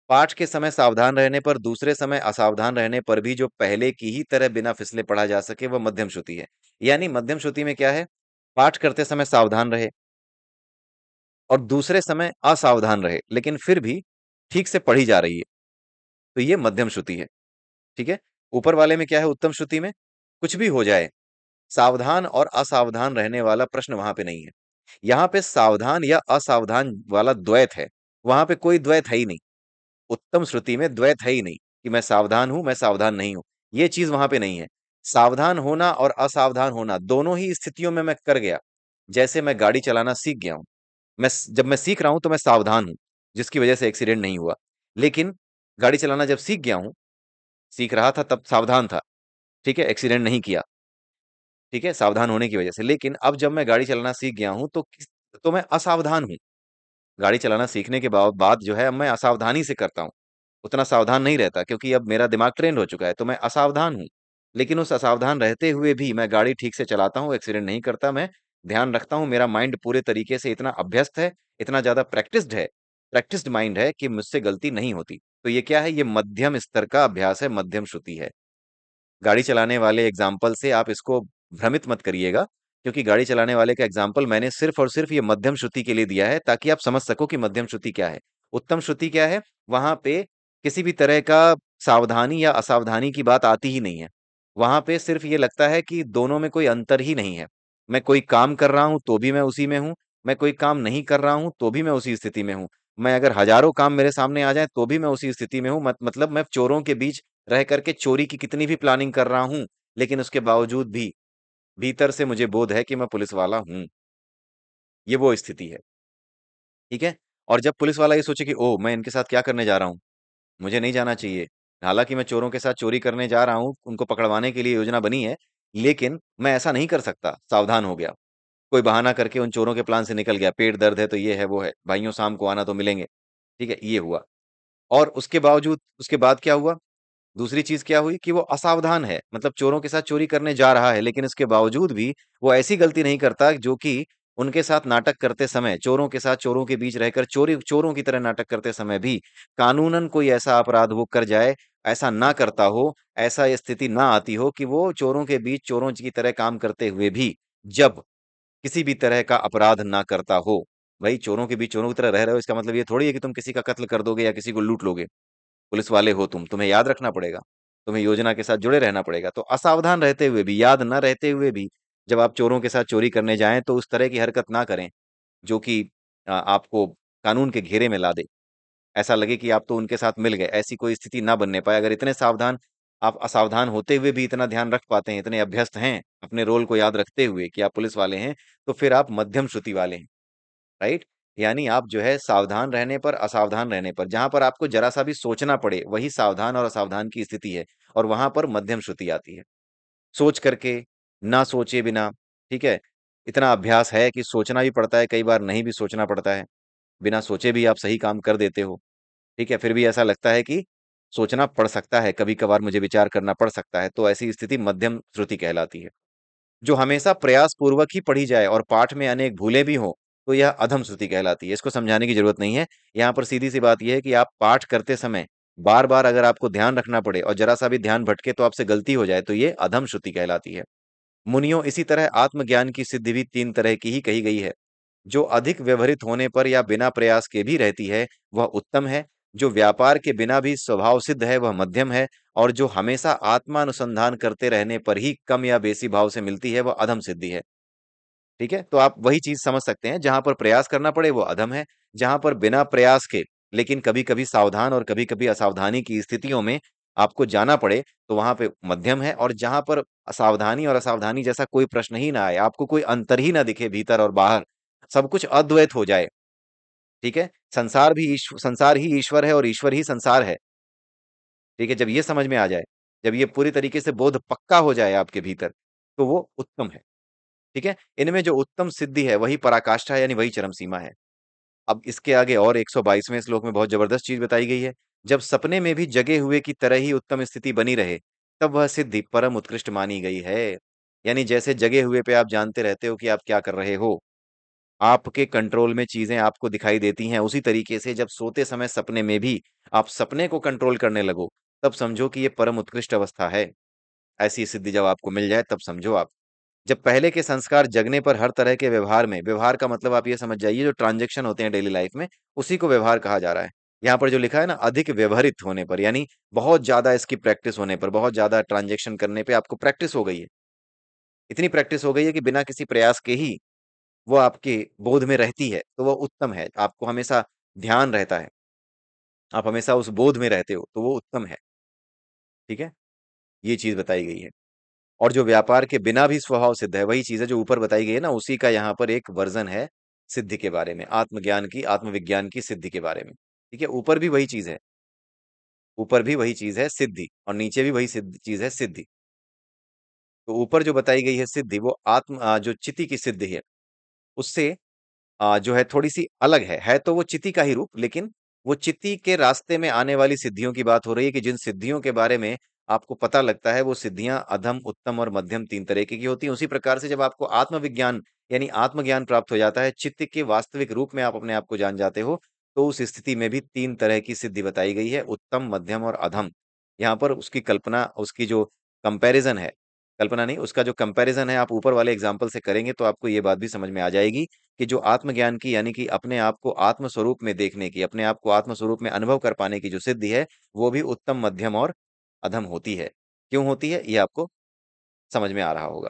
पाठ के समय सावधान रहने पर, दूसरे समय असावधान रहने पर भी जो पहले की ही तरह बिना फिसले पढ़ा जा सके, वह मध्यम श्रुति है। यानी मध्यम श्रुति में क्या है? पाठ करते समय सावधान रहे और दूसरे समय असावधान रहे, लेकिन फिर भी ठीक से पढ़ी जा रही है, तो ये मध्यम श्रुति है। ठीक है? ऊपर वाले में क्या है? उत्तम श्रुति में कुछ भी हो जाए, सावधान और असावधान रहने वाला प्रश्न वहां पे नहीं है। यहाँ पे सावधान या असावधान वाला द्वैत है, वहां पे कोई द्वैत है ही नहीं। उत्तम श्रुति में द्वैत है ही नहीं कि मैं सावधान हूं, मैं सावधान नहीं हूं। ये चीज वहां पे नहीं है। सावधान होना और असावधान होना दोनों ही स्थितियों में मैं कर गया। जैसे मैं गाड़ी चलाना सीख गया हूं, जब मैं सीख रहा हूं तो मैं सावधान हूं, जिसकी वजह से एक्सीडेंट नहीं हुआ। लेकिन गाड़ी चलाना जब सीख गया हूं, सीख रहा था तब सावधान था, ठीक है, एक्सीडेंट नहीं किया, ठीक है, सावधान होने की वजह से। लेकिन अब जब मैं गाड़ी चलाना सीख गया हूं तो मैं असावधान हूं। गाड़ी चलाना सीखने के बाद जो है, अब मैं असावधानी से करता हूँ, उतना सावधान नहीं रहता, क्योंकि अब मेरा दिमाग ट्रेंड हो चुका है, तो मैं असावधान हूँ। लेकिन उस असावधान रहते हुए भी मैं गाड़ी ठीक से चलाता हूँ, एक्सीडेंट नहीं करता, मैं ध्यान रखता हूँ, मेरा माइंड पूरे तरीके से इतना अभ्यस्त है, इतना ज्यादा प्रैक्टिस्ड माइंड है कि मुझसे गलती नहीं होती। तो ये क्या है? ये मध्यम स्तर का अभ्यास है, मध्यम श्रुति है। गाड़ी चलाने वाले एग्जाम्पल से आप इसको भ्रमित मत करिएगा, क्योंकि गाड़ी चलाने वाले का एग्जाम्पल मैंने सिर्फ और सिर्फ ये मध्यम श्रुति के लिए दिया है, ताकि आप समझ सको कि मध्यम श्रुति क्या है। उत्तम श्रुति क्या है? वहां पे किसी भी तरह का सावधानी या असावधानी की बात आती ही नहीं है। वहां पे सिर्फ ये लगता है कि दोनों में कोई अंतर ही नहीं है। मैं कोई काम कर रहा हूं तो भी मैं उसी में हूं, मैं कोई काम नहीं कर रहा हूं तो भी मैं उसी स्थिति में हूं, मैं अगर हजारों काम मेरे सामने आ जाए तो भी मैं उसी स्थिति में हूं। मतलब मैं चोरों के बीच रह करके चोरी की कितनी भी प्लानिंग कर रहा हूं, लेकिन उसके बावजूद भी भीतर से मुझे बोध है कि मैं पुलिस वाला हूं। ये वो स्थिति है। ठीक है? और जब पुलिस वाला ये सोचे कि ओह, मैं इनके साथ क्या करने जा रहा हूं, मुझे नहीं जाना चाहिए, हालांकि मैं चोरों के साथ चोरी करने जा रहा हूं, उनको पकड़वाने के लिए योजना बनी है, लेकिन मैं ऐसा नहीं कर सकता, सावधान हो गया, कोई बहाना करके उन चोरों के प्लान से निकल गया, पेट दर्द है तो ये है वो है, भाइयों शाम को आना तो मिलेंगे। ठीक है, ये हुआ। और उसके बावजूद उसके बाद क्या हुआ? दूसरी चीज क्या हुई कि वो असावधान है, मतलब चोरों के साथ चोरी करने जा रहा है, लेकिन इसके बावजूद भी वो ऐसी गलती नहीं करता जो कि उनके साथ नाटक करते समय, चोरों के साथ चोरों के बीच रहकर चोरी चोरों की तरह नाटक करते समय भी कानूनन कोई ऐसा अपराध वो कर जाए, ऐसा ना करता हो, ऐसा स्थिति ना आती हो कि वो चोरों के बीच चोरों की तरह काम करते हुए भी जब किसी भी तरह का अपराध ना करता हो। भाई, चोरों के बीच चोरों की तरह रह रहे हो, इसका मतलब ये थोड़ी है कि तुम किसी का कत्ल कर दोगे या किसी को लूट लोगे। पुलिस वाले हो तुम, तुम्हें याद रखना पड़ेगा, तुम्हें योजना के साथ जुड़े रहना पड़ेगा। तो असावधान रहते हुए भी, याद न रहते हुए भी, जब आप चोरों के साथ चोरी करने जाएं तो उस तरह की हरकत ना करें जो कि आपको कानून के घेरे में ला दे। ऐसा लगे कि आप तो उनके साथ मिल गए, ऐसी कोई स्थिति ना बनने पाए। अगर इतने सावधान आप असावधान होते हुए भी इतना ध्यान रख पाते हैं, इतने अभ्यस्त हैं अपने रोल को याद रखते हुए कि आप पुलिस वाले हैं, तो फिर आप मध्यम श्रुति वाले हैं। राइट? यानी आप जो है सावधान रहने पर, असावधान रहने पर, जहां पर आपको जरा सा भी सोचना पड़े, वही सावधान और असावधान की स्थिति है, और वहां पर मध्यम श्रुति आती है। सोच करके, ना सोचे बिना, ठीक है, इतना अभ्यास है कि सोचना भी पड़ता है, कई बार नहीं भी सोचना पड़ता है, बिना सोचे भी आप सही काम कर देते हो। ठीक है, फिर भी ऐसा लगता है कि सोचना पड़ सकता है, कभी कभार मुझे विचार करना पड़ सकता है, तो ऐसी स्थिति मध्यम श्रुति कहलाती है। जो हमेशा प्रयास पूर्वक ही पढ़ी जाए और पाठ में अनेक भूलें भी हों, तो यह अधम श्रुति कहलाती है। इसको समझाने की जरूरत नहीं है। यहाँ पर सीधी सी बात यह है कि आप पाठ करते समय बार बार अगर आपको ध्यान रखना पड़े और जरा सा भी ध्यान भटके तो आपसे गलती हो जाए, तो ये अधम श्रुति कहलाती है। मुनियों, इसी तरह आत्मज्ञान की सिद्धि भी तीन तरह की ही कही गई है। जो अधिक व्यवहृत होने पर या बिना प्रयास के भी रहती है, वह उत्तम है। जो व्यापार के बिना भी स्वभाव सिद्ध है, वह मध्यम है। और जो हमेशा आत्मानुसंधान करते रहने पर ही कम या बेसी भाव से मिलती है, वह अधम सिद्धि है। ठीक है, तो आप वही चीज समझ सकते हैं, जहां पर प्रयास करना पड़े वो अधम है, जहां पर बिना प्रयास के लेकिन कभी-कभी सावधान और कभी-कभी असावधानी की स्थितियों में आपको जाना पड़े, तो वहाँ पे मध्यम है, और जहाँ पर असावधानी और असावधानी जैसा कोई प्रश्न ही ना आए, आपको कोई अंतर ही ना दिखे भीतर और बाहर, सब कुछ अद्वैत हो जाए, ठीक है? संसार ही ईश्वर है और ईश्वर ही संसार है, ठीक है? जब ये समझ में आ जाए, जब ये पूरी तरीके से बोध पक्का हो जाए आपके भीतर, तो वो उत्तम है, ठीक है? इनमें जो उत्तम सिद्धि है, वही पराकाष्ठा है, यानी वही चरम सीमा है। अब इसके आगे और 122वें श्लोक में बहुत जबरदस्त चीज बताई गई है। जब सपने में भी जगे हुए की तरह ही उत्तम स्थिति बनी रहे, तब वह सिद्धि परम उत्कृष्ट मानी गई है। यानी जैसे जगे हुए पे आप जानते रहते हो कि आप क्या कर रहे हो, आपके कंट्रोल में चीजें आपको दिखाई देती हैं, उसी तरीके से जब सोते समय सपने में भी आप सपने को कंट्रोल करने लगो, तब समझो कि ये परम उत्कृष्ट अवस्था है। ऐसी सिद्धि जब आपको मिल जाए, तब समझो आप। जब पहले के संस्कार जगने पर हर तरह के व्यवहार में, व्यवहार का मतलब आप ये समझ जाइए जो ट्रांजैक्शन होते हैं डेली लाइफ में, उसी को व्यवहार कहा जा रहा है। यहाँ पर जो लिखा है ना, अधिक व्यवहारित होने पर, यानी बहुत ज्यादा इसकी प्रैक्टिस होने पर, बहुत ज्यादा ट्रांजैक्शन करने पे आपको प्रैक्टिस हो गई है। इतनी प्रैक्टिस हो गई है कि बिना किसी प्रयास के ही वो आपके बोध में रहती है, तो वो उत्तम है। आपको हमेशा ध्यान रहता है, आप हमेशा उस बोध में रहते हो, तो वो उत्तम है, ठीक है? ये चीज बताई गई है। और जो व्यापार के बिना भी स्वभाव सिद्ध है, वही चीज है जो ऊपर बताई गई है ना, उसी का यहाँ पर एक वर्जन है सिद्धि के बारे में, आत्मज्ञान की, आत्मविज्ञान की सिद्धि के बारे में, ठीक है? ऊपर भी वही चीज है, ऊपर भी वही चीज है सिद्धि, और नीचे भी वही चीज है सिद्धि। तो ऊपर जो बताई गई है सिद्धि, वो जो चिति की सिद्धि है, उससे जो है थोड़ी सी अलग है तो वो चिति का ही रूप, लेकिन वो चिति के रास्ते में आने वाली सिद्धियों की बात हो रही है, कि जिन सिद्धियों के बारे में आपको पता लगता है, वो सिद्धियां अधम, उत्तम और मध्यम तीन तरीके की होती हैं। उसी प्रकार से जब आपको आत्मविज्ञान यानी आत्मज्ञान प्राप्त हो जाता है, चित्त के वास्तविक रूप में आप अपने आप को जान जाते हो, तो उस स्थिति में भी तीन तरह की सिद्धि बताई गई है, उत्तम, मध्यम और अधम। यहाँ पर उसकी कल्पना, उसकी जो कंपैरिजन है, कल्पना नहीं, उसका जो कंपैरिजन है आप ऊपर वाले एग्जाम्पल से करेंगे, तो आपको ये बात भी समझ में आ जाएगी कि जो आत्मज्ञान की, यानी कि अपने आप को आत्म स्वरूप में देखने की, अपने आप को आत्म स्वरूप में अनुभव कर पाने की जो सिद्धि है, वो भी उत्तम, मध्यम और अधम होती है। क्यों होती है, ये आपको समझ में आ रहा होगा,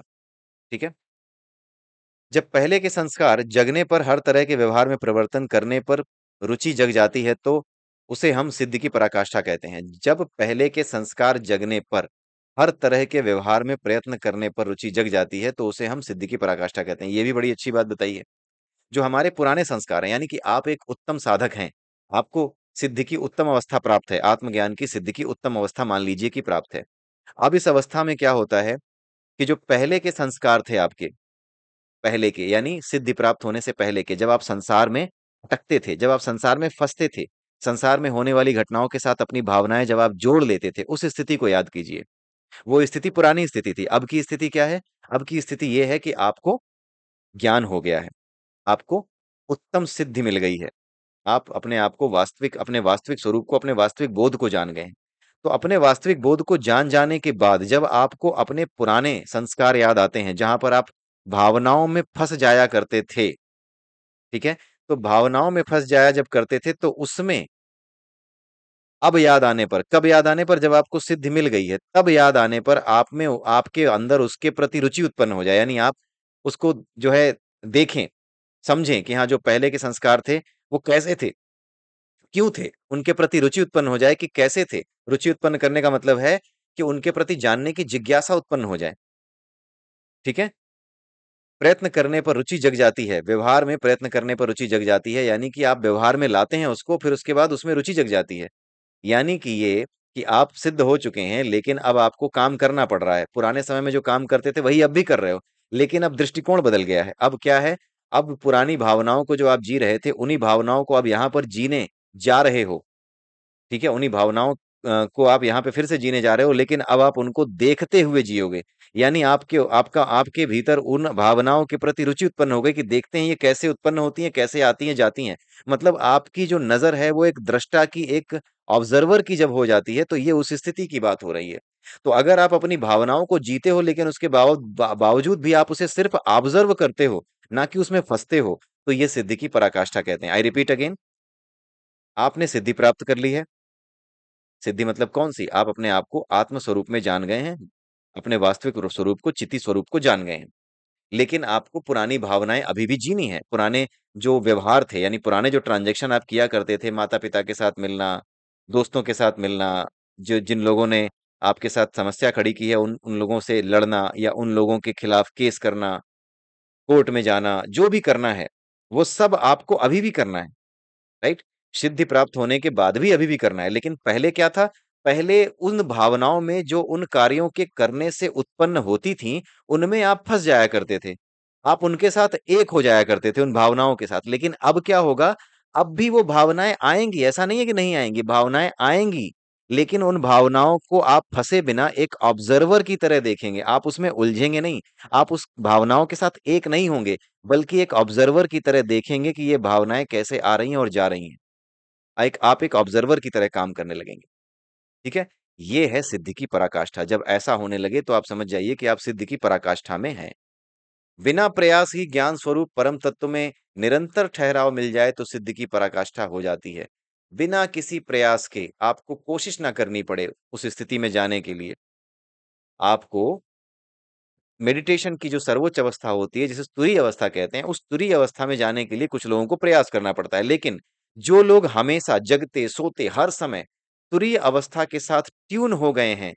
ठीक है? जब पहले के संस्कार जगने पर हर तरह के व्यवहार में परिवर्तन करने पर रुचि जग जाती है, तो उसे हम सिद्धि की पराकाष्ठा कहते हैं। जब पहले के संस्कार जगने पर हर तरह के व्यवहार में प्रयत्न करने पर रुचि जग जाती है, तो उसे हम सिद्धि की पराकाष्ठा कहते हैं। ये भी बड़ी अच्छी बात बताई है। जो हमारे पुराने संस्कार हैं, यानी कि आप एक उत्तम साधक हैं, आपको सिद्धि की उत्तम अवस्था प्राप्त है, आत्मज्ञान की सिद्धि की उत्तम अवस्था मान लीजिए कि प्राप्त है। अब इस अवस्था में क्या होता है कि जो पहले के संस्कार थे आपके, पहले के यानी सिद्धि प्राप्त होने से पहले के, जब आप संसार में अटकते थे, जब आप संसार में फंसते थे, संसार में होने वाली घटनाओं के साथ अपनी भावनाएं जब आप जोड़ लेते थे, उस स्थिति को याद कीजिए। वो स्थिति पुरानी स्थिति थी। अब की स्थिति क्या है? अब की स्थिति ये है कि आपको ज्ञान हो गया है, आपको उत्तम सिद्धि मिल गई है। आप अपने आप को वास्तविक, अपने वास्तविक स्वरूप को, अपने वास्तविक बोध को जान गए हैं। तो अपने वास्तविक बोध को जान जाने के बाद जब आपको अपने पुराने संस्कार याद आते हैं, जहां पर आप भावनाओं में फंस जाया करते थे, ठीक है? तो भावनाओं में फंस जाया जब करते थे, तो उसमें अब याद आने पर, कब याद आने पर? जब आपको सिद्धि मिल गई है, तब याद आने पर आप में, आपके अंदर उसके प्रति रुचि उत्पन्न हो जाए, यानी आप उसको जो है देखें, समझें कि हाँ, जो पहले के संस्कार थे, वो कैसे थे, क्यों थे? उनके प्रति रुचि उत्पन्न हो जाए कि कैसे थे? रुचि उत्पन्न करने का मतलब है कि उनके प्रति जानने की जिज्ञासा उत्पन्न हो जाए, ठीक है? प्रयत्न करने पर रुचि जग जाती है, व्यवहार में प्रयत्न करने पर रुचि जग जाती है, यानी कि आप व्यवहार में लाते हैं उसको, फिर उसके बाद उसमें रुचि जग जाती है। यानी कि ये कि आप सिद्ध हो चुके हैं, लेकिन अब आपको काम करना पड़ रहा है। पुराने समय में जो काम करते थे, वही अब भी कर रहे हो, लेकिन अब दृष्टिकोण बदल गया है। अब क्या है? अब पुरानी भावनाओं को जो आप जी रहे थे, उन्हीं भावनाओं को अब यहाँ पर जीने जा रहे हो। ठीक है? उन्हीं भावनाओं को आप यहाँ पे फिर से जीने जा रहे हो, लेकिन अब आप उनको देखते हुए जियोगे। यानी आपके भीतर उन भावनाओं के प्रति रुचि उत्पन्न हो गई कि देखते हैं ये कैसे उत्पन्न होती हैं, कैसे आती हैं, जाती हैं। मतलब आपकी जो नज़र है वो एक दृष्टा की, एक ऑब्जर्वर की जब हो जाती है, तो ये उस स्थिति की बात हो रही है। तो अगर आप अपनी भावनाओं को जीते हो, लेकिन उसके बावजूद भी आप उसे सिर्फ ऑब्जर्व करते हो, ना कि उसमें फँसते हो, तो ये सिद्धि की पराकाष्ठा कहते हैं। आई रिपीट अगेन, आपने सिद्धि प्राप्त कर ली है। सिद्धि मतलब कौन-सी? आप अपने आप को आत्म स्वरूप में जान गए हैं, अपने वास्तविक स्वरूप को, चिति स्वरूप को जान गए हैं। लेकिन आपको पुरानी भावनाएँ अभी भी जीनी है। पुराने जो व्यवहार थे यानी पुराने जो ट्रांज़ैक्शन आप किया करते थे, माता-पिता के साथ मिलना, दोस्तों के साथ मिलना, जो जिन लोगों ने आपके साथ समस्या खड़ी की है उन उन लोगों से लड़ना या उन लोगों के खिलाफ केस करना, कोर्ट में जाना, जो भी करना है, वो सब आपको अभी भी करना है। राइट? सिद्धि प्राप्त होने के बाद भी अभी भी करना है, लेकिन पहले क्या था? पहले उन भावनाओं में जो उन कार्यों के करने से उत्पन्न होती थीं, उनमें आप फँस जाया करते थे। आप उनके साथ एक हो जाया करते थे उन भावनाओं के साथ, लेकिन अब क्या होगा? अब भी वो भावनाएँ आएँगी, ऐसा नहीं है कि नहीं आएँगी, भावनाएँ आएँगी, लेकिन उन भावनाओं को आप फँसे बिना एक ऑब्ज़र्वर की तरह देखेंगे, आप उसमें उलझेंगे नहीं, आप उस भावनाओं के साथ एक नहीं होंगे, बल्कि एक ऑब्जर्वर की तरह देखेंगे कि ये भावनाएँ कैसे आ रही हैं और जा रही हैं। एक आप एक ऑब्जर्वर की तरह काम करने लगेंगे, ठीक है? ये है सिद्धि की पराकाष्ठा। जब ऐसा होने लगे तो आप समझ जाइए कि आप सिद्धि की पराकाष्ठा में हैं। बिना प्रयास ही ज्ञान स्वरूप परम तत्व में निरंतर ठहराव मिल जाए तो सिद्धि की पराकाष्ठा हो जाती है। बिना किसी प्रयास के आपको कोशिश ना करनी पड़े उस स्थिति में जाने के लिए। आपको मेडिटेशन की जो सर्वोच्च अवस्था होती है, जिसे तुरीय अवस्था कहते हैं, उस तुरीय अवस्था में जाने के लिए कुछ लोगों को प्रयास करना पड़ता है। लेकिन जो लोग हमेशा जगते, सोते, हर समय तुरीय अवस्था के साथ ट्यून हो गए हैं,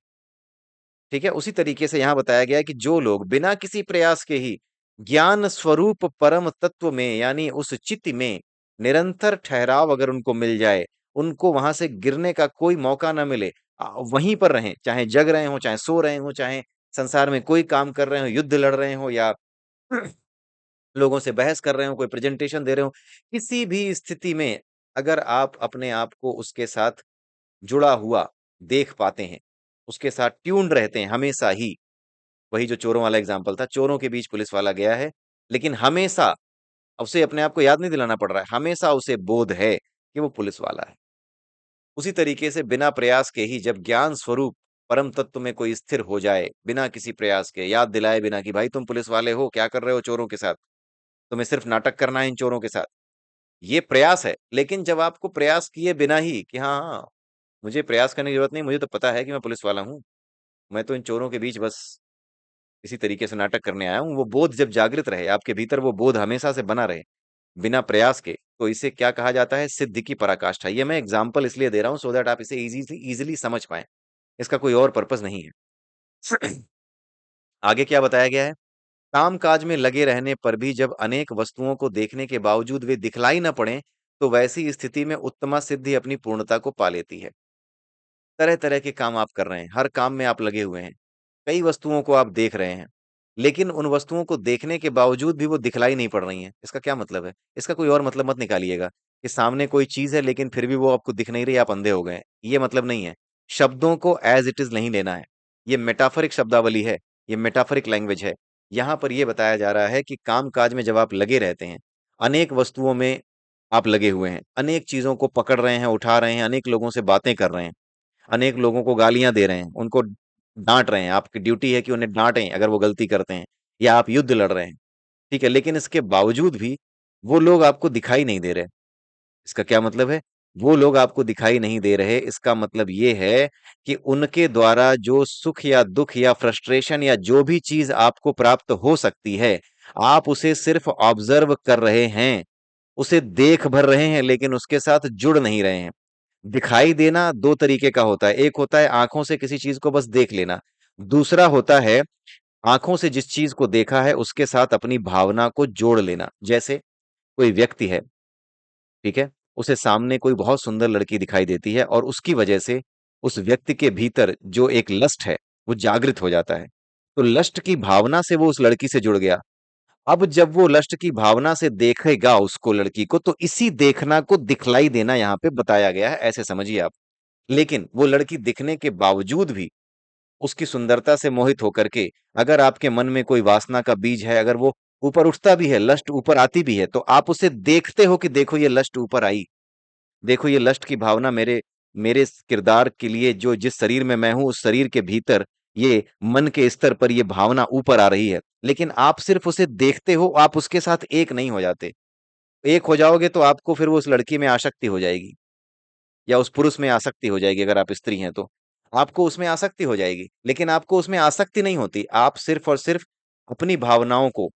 ठीक है? उसी तरीके से यहाँ बताया गया है कि जो लोग बिना किसी प्रयास के ही ज्ञान स्वरूप परम तत्व में यानी उस चित्त में निरंतर ठहराव अगर उनको मिल जाए, उनको वहां से गिरने का कोई मौका ना मिले, वहीं पर रहें, चाहे जग रहे हों, चाहे सो रहे हों, चाहे संसार में कोई काम कर रहे हो, युद्ध लड़ रहे हो या लोगों से बहस कर रहे हो, कोई प्रेजेंटेशन दे रहे हो, किसी भी स्थिति में अगर आप अपने आप को उसके साथ जुड़ा हुआ देख पाते हैं, उसके साथ ट्यून्ड रहते हैं हमेशा ही, वही जो चोरों वाला एग्जाम्पल था, चोरों के बीच पुलिस वाला गया है, लेकिन हमेशा उसे अपने आप को याद नहीं दिलाना पड़ रहा है, हमेशा उसे बोध है कि वो पुलिस वाला है। उसी तरीके से बिना प्रयास के ही जब ज्ञान स्वरूप परम तत्व में कोई स्थिर हो जाए, बिना किसी प्रयास के, याद दिलाए बिना कि भाई तुम पुलिस वाले हो, क्या कर रहे हो चोरों के साथ? तुम्हें सिर्फ नाटक करना है इन चोरों के साथ। ये प्रयास है, लेकिन जब आपको प्रयास किए बिना ही कि हाँ, हाँ, मुझे प्रयास करने की ज़रूरत नहीं, मुझे तो पता है कि मैं पुलिस वाला हूँ। मैं तो इन चोरों के बीच बस इसी तरीके से नाटक करने आया हूँ। वो बोध जब जागृत रहे, आपके भीतर वो बोध हमेशा से बना रहे, बिना प्रयास के, तो इसे क्या कहा जाता है? सिद्धि की पराकाष्ठा। ये मैं एग्ज़ाम्पल इसलिए दे रहा हूँ सो दैट आप इसे ईज़िली समझ पाएँ। इसका कोई और पर्पज़ नहीं है। आगे क्या बताया गया है? काम-काज में लगे रहने पर भी जब अनेक वस्तुओं को देखने के बावजूद वे दिखलाई न पड़ें, तो वैसी स्थिति में उत्तमा सिद्धि अपनी पूर्णता को पा लेती है। तरह-तरह के काम आप कर रहे हैं, हर काम में आप लगे हुए हैं, कई वस्तुओं को आप देख रहे हैं, लेकिन उन वस्तुओं को देखने के बावजूद भी वो दिखलाई नहीं पड़ रही हैं। इसका क्या मतलब है? इसका कोई और मतलब मत निकालिएगा कि सामने कोई चीज़ है लेकिन फिर भी वो आपको दिख नहीं रही, आप अंधे हो गए हैं। ये मतलब नहीं है। शब्दों को एज़ इट इज़ नहीं लेना है। ये मेटाफोरिक शब्दावली है, ये मेटाफोरिक लैंग्वेज है। यहाँ पर ये बताया जा रहा है कि काम-काज में जब आप लगे रहते हैं, अनेक वस्तुओं में आप लगे हुए हैं, अनेक चीज़ों को पकड़ रहे हैं, उठा रहे हैं, अनेक लोगों से बातें कर रहे हैं, अनेक लोगों को गालियाँ दे रहे हैं, उनको डाँट रहे हैं, आपकी ड्यूटी है कि उन्हें डाँटें अगर वो गलती करते हैं या आप युद्ध लड़ रहे हैं, ठीक है? लेकिन इसके बावजूद भी वो लोग आपको दिखाई नहीं दे रहे। इसका क्या मतलब है? वो लोग आपको दिखाई नहीं दे रहे, इसका मतलब ये है कि उनके द्वारा जो सुख या दुःख या फ्रस्ट्रेशन या जो भी चीज़ आपको प्राप्त हो सकती है, आप उसे सिर्फ़ ऑब्ज़र्व कर रहे हैं, उसे देख भर रहे हैं लेकिन उसके साथ जुड़ नहीं रहे हैं। दिखाई देना 2 तरीके का होता है, एक होता है आँखों से किसी चीज़ को बस देख लेना, दूसरा होता है आँखों से जिस चीज़ को देखा है उसके साथ अपनी भावना को जोड़ लेना। जैसे कोई व्यक्ति है, ठीक है? उसे सामने कोई बहुत सुंदर लड़की दिखाई देती है और उसकी वजह से उस व्यक्ति के भीतर जो एक लस्ट है, वो जागृत हो जाता है। तो लस्ट की भावना से वो उस लड़की से जुड़ गया। अब जब वो लस्ट की भावना से देखेगा उसको लड़की को, तो इसी देखना को दिखलाई देना यहाँ पे बताया गया है, ऐसे समझिए आप। लेकिन वो लड़की दिखने के बावजूद भी उसकी सुंदरता से मोहित होकर के अगर आपके मन में कोई वासना का बीज है, अगर वो ऊपर उठता भी है, लस्ट ऊपर आती भी है, तो आप उसे देखते हो कि देखो ये लस्ट ऊपर आई। देखो ये लस्ट की भावना मेरे मेरे इस किरदार के लिए जो जिस शरीर में मैं हूँ, उस शरीर के भीतर ये मन के स्तर पर ये भावना ऊपर आ रही है। लेकिन आप सिर्फ़ उसे देखते हो, आप उसके साथ एक नहीं हो जाते। एक हो जाओगे तो आपको फिर वो उस लड़की में आसक्ति हो जाएगी या उस पुरुष में आसक्ति हो जाएगी अगर आप स्त्री हैं तो। आपको उसमें आसक्ति हो जाएगी, लेकिन आपको उसमें आसक्ति नहीं होती। आप सिर्फ़ और सिर्फ़ अपनी भावनाओं को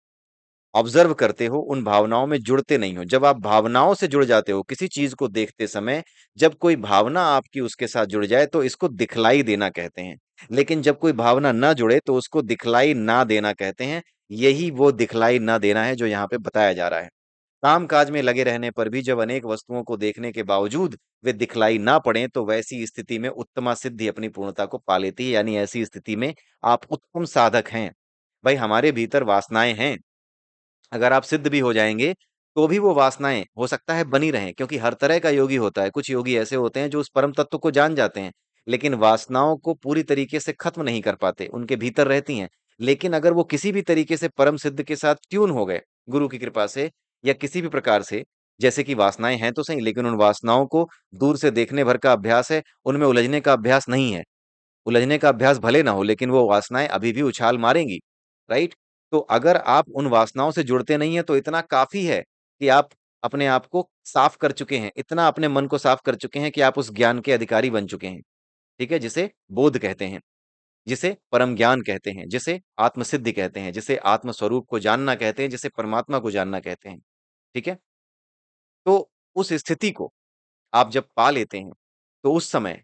ऑब्जर्व करते हो, उन भावनाओं में जुड़ते नहीं हो। जब आप भावनाओं से जुड़ जाते हो किसी चीज को देखते समय, जब कोई भावना आपकी उसके साथ जुड़ जाए तो इसको दिखलाई देना कहते हैं। लेकिन जब कोई भावना ना जुड़े तो उसको दिखलाई ना देना कहते हैं। यही वो दिखलाई ना देना है जो यहाँ पे बताया जा रहा है। काम काज में लगे रहने पर भी जब अनेक वस्तुओं को देखने के बावजूद वे दिखलाई ना पड़े तो वैसी स्थिति में उत्तमा सिद्धि अपनी पूर्णता को पा लेती है। यानी ऐसी स्थिति में आप उत्तम साधक हैं। भाई हमारे भीतर वासनाएं हैं, अगर आप सिद्ध भी हो जाएंगे तो भी वो वासनाएं हो सकता है बनी रहें, क्योंकि हर तरह का योगी होता है। कुछ योगी ऐसे होते हैं जो उस परम तत्व को जान जाते हैं लेकिन वासनाओं को पूरी तरीके से खत्म नहीं कर पाते, उनके भीतर रहती हैं। लेकिन अगर वो किसी भी तरीके से परम सिद्ध के साथ ट्यून हो गए गुरु की कृपा से या किसी भी प्रकार से, जैसे कि वासनाएं हैं तो सही लेकिन उन वासनाओं को दूर से देखने भर का अभ्यास है, उनमें उलझने का अभ्यास नहीं है। उलझने का अभ्यास भले ना हो लेकिन वो वासनाएं अभी भी उछाल मारेंगी। राइट? तो अगर आप उन वासनाओं से जुड़ते नहीं है तो इतना काफी है कि आप अपने आप को साफ कर चुके हैं, इतना अपने मन को साफ कर चुके हैं कि आप उस ज्ञान के अधिकारी बन चुके हैं। ठीक है? जिसे बोध कहते हैं, जिसे परम ज्ञान कहते हैं, जिसे आत्मसिद्धि कहते हैं, जिसे आत्म स्वरूप को जानना कहते हैं, जिसे परमात्मा को जानना कहते हैं। ठीक है? तो उस स्थिति को आप जब पा लेते हैं तो उस समय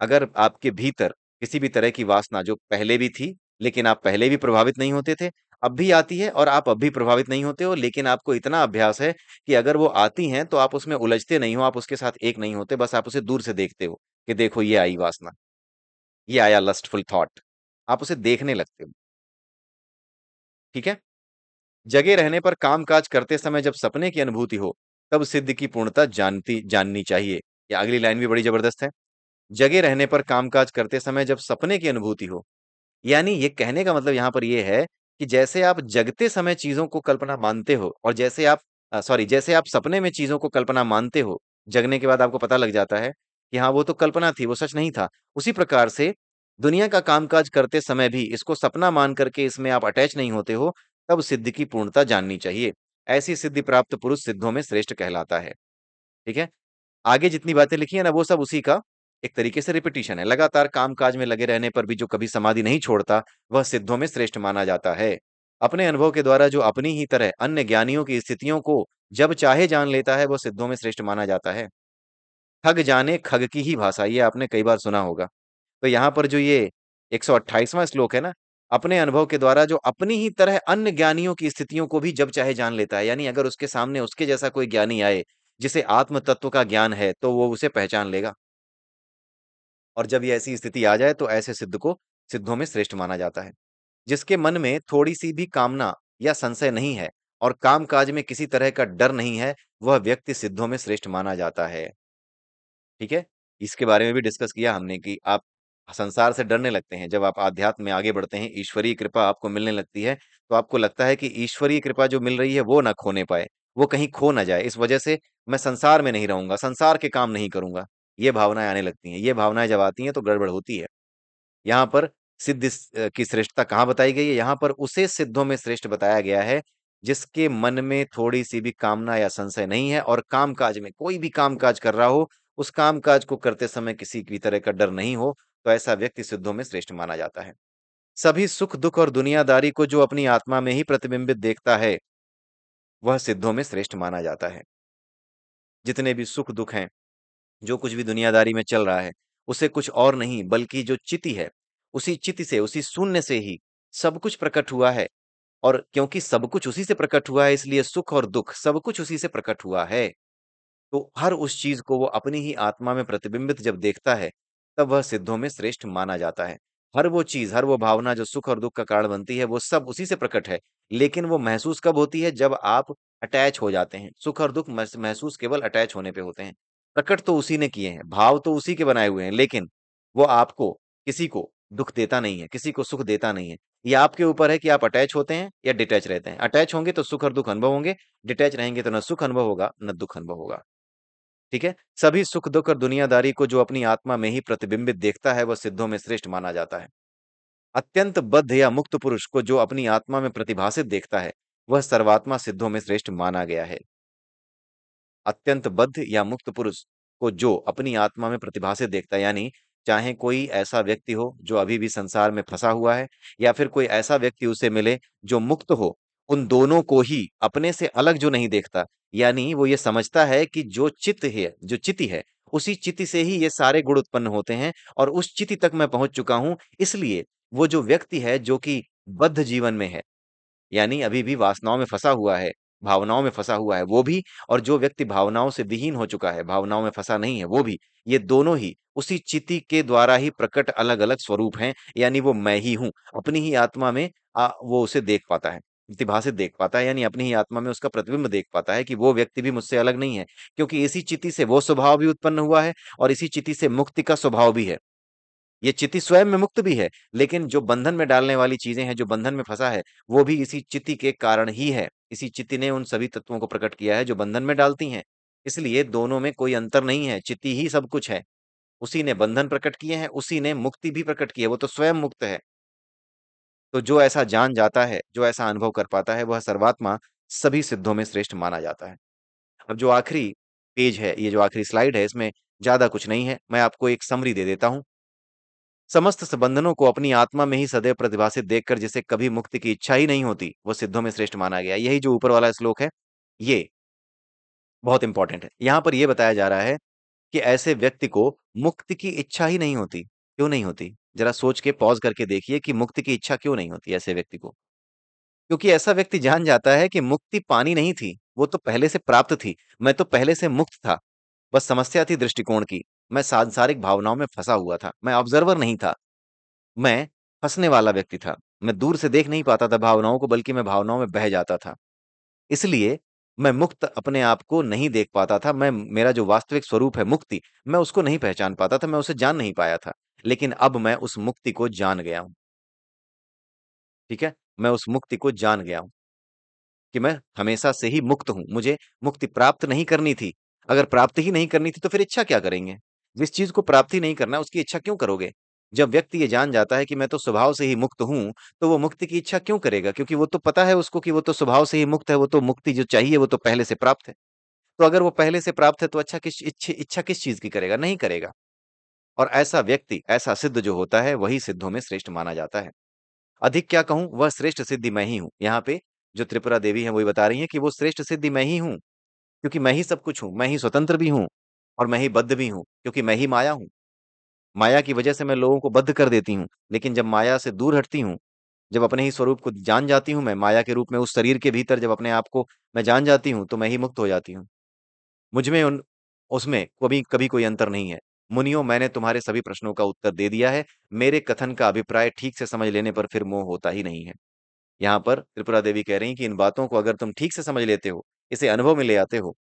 अगर आपके भीतर किसी भी तरह की वासना जो पहले भी थी, लेकिन आप पहले भी प्रभावित नहीं होते थे, अब भी आती है और आप अब भी प्रभावित नहीं होते हो, लेकिन आपको इतना अभ्यास है कि अगर वो आती हैं तो आप उसमें उलझते नहीं हो, आप उसके साथ एक नहीं होते, बस आप उसे दूर से देखते हो कि देखो ये आई वासना, ये आया लस्टफुल थॉट। आप उसे देखने लगते हो। ठीक है? जगे रहने पर काम-काज करते समय जब सपने की अनुभूति हो, तब सिद्ध की पूर्णता जानती जाननी चाहिए। या अगली लाइन भी बड़ी जबरदस्त है। जगे रहने पर काम-काज करते समय जब सपने की अनुभूति हो, यानी ये कहने का मतलब यहाँ पर ये है कि जैसे आप जगते समय चीज़ों को कल्पना मानते हो और जैसे आप जैसे आप सपने में चीज़ों को कल्पना मानते हो, जगने के बाद आपको पता लग जाता है कि हाँ, वो तो कल्पना थी, वो सच नहीं था। उसी प्रकार से दुनिया का कामकाज करते समय भी इसको सपना मान करके इसमें आप अटैच नहीं होते हो, तब सिद्धि की पूर्णता जाननी चाहिए। ऐसी सिद्धि प्राप्त पुरुष सिद्धों में श्रेष्ठ कहलाता है। ठीक है? आगे जितनी बातें लिखी है ना, वो सब उसी का एक तरीके से रिपीटिशन है। लगातार काम-काज में लगे रहने पर भी जो कभी समाधि नहीं छोड़ता, वह सिद्धों में श्रेष्ठ माना जाता है। अपने अनुभव के द्वारा जो अपनी ही तरह अन्य ज्ञानियों की स्थितियों को जब चाहे जान लेता है, वह सिद्धों में श्रेष्ठ माना जाता है। ठग जाने खग की ही भाषा, ये आपने कई बार सुना होगा। तो यहाँ पर जो ये 128वां श्लोक है ना, अपने अनुभव के द्वारा जो अपनी ही तरह अन्य ज्ञानियों की स्थितियों को भी जब चाहे जान लेता है, यानी अगर उसके सामने उसके जैसा कोई ज्ञानी आए, जिसे आत्म तत्व का ज्ञान है, तो वो उसे पहचान लेगा। और जब ये ऐसी स्थिति आ जाए तो ऐसे सिद्ध को सिद्धों में श्रेष्ठ माना जाता है। जिसके मन में थोड़ी-सी भी कामना या संशय नहीं है और काम-काज में किसी तरह का डर नहीं है, वह व्यक्ति सिद्धों में श्रेष्ठ माना जाता है। ठीक है? इसके बारे में भी डिस्कस किया हमने कि आप संसार से डरने लगते हैं, जब आप आध्यात्म में आगे बढ़ते हैं, ईश्वरीय कृपा आपको मिलने लगती है, तो आपको लगता है कि ईश्वरीय कृपा जो मिल रही है, वो ना खोने पाए, वो कहीं खो ना जाए। इस वजह से मैं संसार में नहीं रहूँगा, संसार के काम नहीं करूँगा। ये भावनाएँ आने लगती हैं। ये भावनाएँ जब आती हैं, तो गड़बड़ होती है। यहाँ पर की श्रेष्ठता कहाँ बताई गई है? यहाँ पर उसे सिद्धों में श्रेष्ठ बताया गया है, जिसके मन में थोड़ी-सी भी कामना या संशय नहीं है और काम-काज में कोई भी काम-काज कर रहा हो, उस काम-काज को करते समय किसी भी तरह का डर नहीं हो, तो ऐसा व्यक्ति सिद्धों में श्रेष्ठ माना जाता है। सभी सुख-दुख और दुनियादारी को जो अपनी आत्मा में ही प्रतिबिंबित देखता है, वह सिद्धों में श्रेष्ठ माना जाता है। जितने भी सुख-दुख हैं, जो कुछ भी दुनियादारी में चल रहा है, उसे कुछ और नहीं बल्कि जो चिति है, उसी चिति से, उसी शून्य से ही सब कुछ प्रकट हुआ है। और क्योंकि सब कुछ उसी से प्रकट हुआ है इसलिए सुख और दुख सब कुछ उसी से प्रकट हुआ है। तो हर उस चीज़ को वो अपनी ही आत्मा में प्रतिबिंबित जब देखता है, तब वह सिद्धों में श्रेष्ठ माना जाता है। हर वो चीज़, हर वो भावना जो सुख और दुख का कारण बनती है, वो सब उसी से प्रकट है। लेकिन वो महसूस कब होती है? जब आप अटैच हो जाते हैं। सुख और दुख महसूस केवल अटैच होने पे होते हैं। प्रकट तो उसी ने किए हैं, भाव तो उसी के बनाए हुए हैं, लेकिन वो आपको, किसी को दुःख देता नहीं है, किसी को सुख देता नहीं है। ये आपके ऊपर है कि आप अटैच होते हैं या डिटैच रहते हैं। अटैच होंगे तो सुख और दुख अनुभव होंगे, डिटैच रहेंगे तो ना सुख अनुभव होगा, ना दुःख अनुभव होगा। ठीक है? सभी सुख-दुख और दुनियादारी को जो अपनी आत्मा में ही प्रतिबिंबित देखता है, वह सिद्धों में श्रेष्ठ माना जाता है। अत्यंत बद्ध या मुक्त पुरुष को जो अपनी आत्मा में प्रतिभासित देखता है, वह सर्वात्मा सिद्धों में श्रेष्ठ माना गया है। अत्यंत बद्ध या मुक्त पुरुष को जो अपनी आत्मा में प्रतिभासित देखता है, यानी चाहे कोई ऐसा व्यक्ति हो जो अभी भी संसार में फंसा हुआ है या फिर कोई ऐसा व्यक्ति उसे मिले जो मुक्त हो उन दोनों को ही अपने से अलग जो नहीं देखता, यानी वो ये समझता है कि जो चित्त है, जो चिति है, उसी चिति से ही ये सारे गुण उत्पन्न होते हैं और उस चिति तक मैं पहुंच चुका हूं। इसलिए वो जो व्यक्ति है जो कि बद्ध जीवन में है, यानी अभी भी वासनाओं में फंसा हुआ है, भावनाओं में फंसा हुआ है वो भी, और जो व्यक्ति भावनाओं से विहीन हो चुका है, भावनाओं में फंसा नहीं है वो भी, ये दोनों ही उसी चिति के द्वारा ही प्रकट अलग-अलग स्वरूप हैं। यानी वो मैं ही हूँ। अपनी ही आत्मा में वो उसे देख पाता है, प्रतिभासित देख पाता है, यानी अपनी ही आत्मा में उसका प्रतिबिंब देख पाता है कि वो व्यक्ति भी मुझसे अलग नहीं है। क्योंकि इसी चिति से वो स्वभाव भी उत्पन्न हुआ है और इसी चिति से मुक्ति का स्वभाव भी है। ये चिति स्वयं में मुक्त भी है, लेकिन जो बंधन में डालने वाली चीजें हैं, जो बंधन में फंसा है, वो भी इसी चिति के कारण ही है। इसी चिति ने उन सभी तत्वों को प्रकट किया है जो बंधन में डालती हैं। इसलिए दोनों में कोई अंतर नहीं है, चिति ही सब कुछ है। उसी ने बंधन प्रकट किए हैं, उसी ने मुक्ति भी प्रकट की है, वो तो स्वयं मुक्त है। तो जो ऐसा जान जाता है, जो ऐसा अनुभव कर पाता है, वह सर्वात्मा सभी सिद्धों में श्रेष्ठ माना जाता है। अब जो आखिरी पेज है, ये जो आखिरी स्लाइड है, इसमें ज्यादा कुछ नहीं है, मैं आपको एक समरी दे देता हूँ। समस्त संबंधनों को अपनी आत्मा में ही सदैव प्रतिभासित देखकर जिसे कभी मुक्ति की इच्छा ही नहीं होती, वो सिद्धों में श्रेष्ठ माना गया। यही जो ऊपर वाला श्लोक है, ये बहुत इंपॉर्टेंट है। यहाँ पर ये बताया जा रहा है कि ऐसे व्यक्ति को मुक्ति की इच्छा ही नहीं होती। क्यों नहीं होती? जरा सोच के पॉज़ करके देखिए कि मुक्ति की इच्छा क्यों नहीं होती ऐसे व्यक्ति को? क्योंकि ऐसा व्यक्ति जान जाता है कि मुक्ति पानी नहीं थी, वो तो पहले से प्राप्त थी। मैं तो पहले से मुक्त था। बस समस्या थी दृष्टिकोण की। मैं सांसारिक भावनाओं में फँसा हुआ था। मैं ऑब्जर्वर नहीं था। मैं फँसने वाला व्यक्ति था। मैं दूर से देख नहीं पाता था भावनाओं को, बल्कि मैं भावनाओं में बह जाता था। इसलिए मैं मुक्त अपने आप को नहीं देख पाता था। मेरा जो वास्तविक स्वरूप है मुक्ति, मैं उसको नहीं पहचान पाता था, मैं उसे जान नहीं पाया था। लेकिन अब मैं उस मुक्ति को जान गया हूँ, ठीक है? मैं उस मुक्ति को जान गया हूँ कि मैं हमेशा से ही मुक्त हूँ। मुझे मुक्ति प्राप्त नहीं करनी थी। अगर प्राप्त ही नहीं करनी थी तो फिर इच्छा क्या करेंगे? जिस चीज़ को प्राप्त ही नहीं करना है उसकी इच्छा क्यों करोगे? जब व्यक्ति ये जान जाता है कि मैं तो स्वभाव से ही मुक्त हूँ, तो वो मुक्ति की इच्छा क्यों करेगा? क्योंकि वो तो पता है उसको कि वो तो स्वभाव से ही मुक्त है, वो तो मुक्ति जो चाहिए वो तो पहले से प्राप्त है। तो अगर वो पहले से प्राप्त है तो इच्छा किस चीज़ की करेगा? नहीं करेगा। और ऐसा व्यक्ति, ऐसा सिद्ध जो होता है वही सिद्धों में श्रेष्ठ माना जाता है। अधिक क्या कहूँ, वह श्रेष्ठ सिद्धि मैं ही हूँ। यहाँ पे जो त्रिपुरा देवी हैं वही बता रही हैं कि वो श्रेष्ठ सिद्धि मैं ही हूँ, क्योंकि मैं ही सब कुछ हूँ। मैं ही स्वतंत्र भी हूँ और मैं ही बद्ध भी हूँ, क्योंकि मैं ही माया हूँ। माया की वजह से मैं लोगों को बद्ध कर देती हूँ, लेकिन जब माया से दूर हटती हूँ, जब अपने ही स्वरूप को जान जाती हूँ मैं, माया के रूप में उस शरीर के भीतर जब अपने आप को मैं जान जाती हूँ, तो मैं ही मुक्त हो जाती हूँ। मुझ में उन उसमें कभी कभी कोई अंतर नहीं है। मुनियों, मैंने तुम्हारे सभी प्रश्नों का उत्तर दे दिया है। मेरे कथन का अभिप्राय ठीक से समझ लेने पर फिर मोह होता ही नहीं है। यहाँ पर त्रिपुरा देवी कह रही हैं कि इन बातों को अगर तुम ठीक से समझ लेते हो, इसे अनुभव में ले आते हो,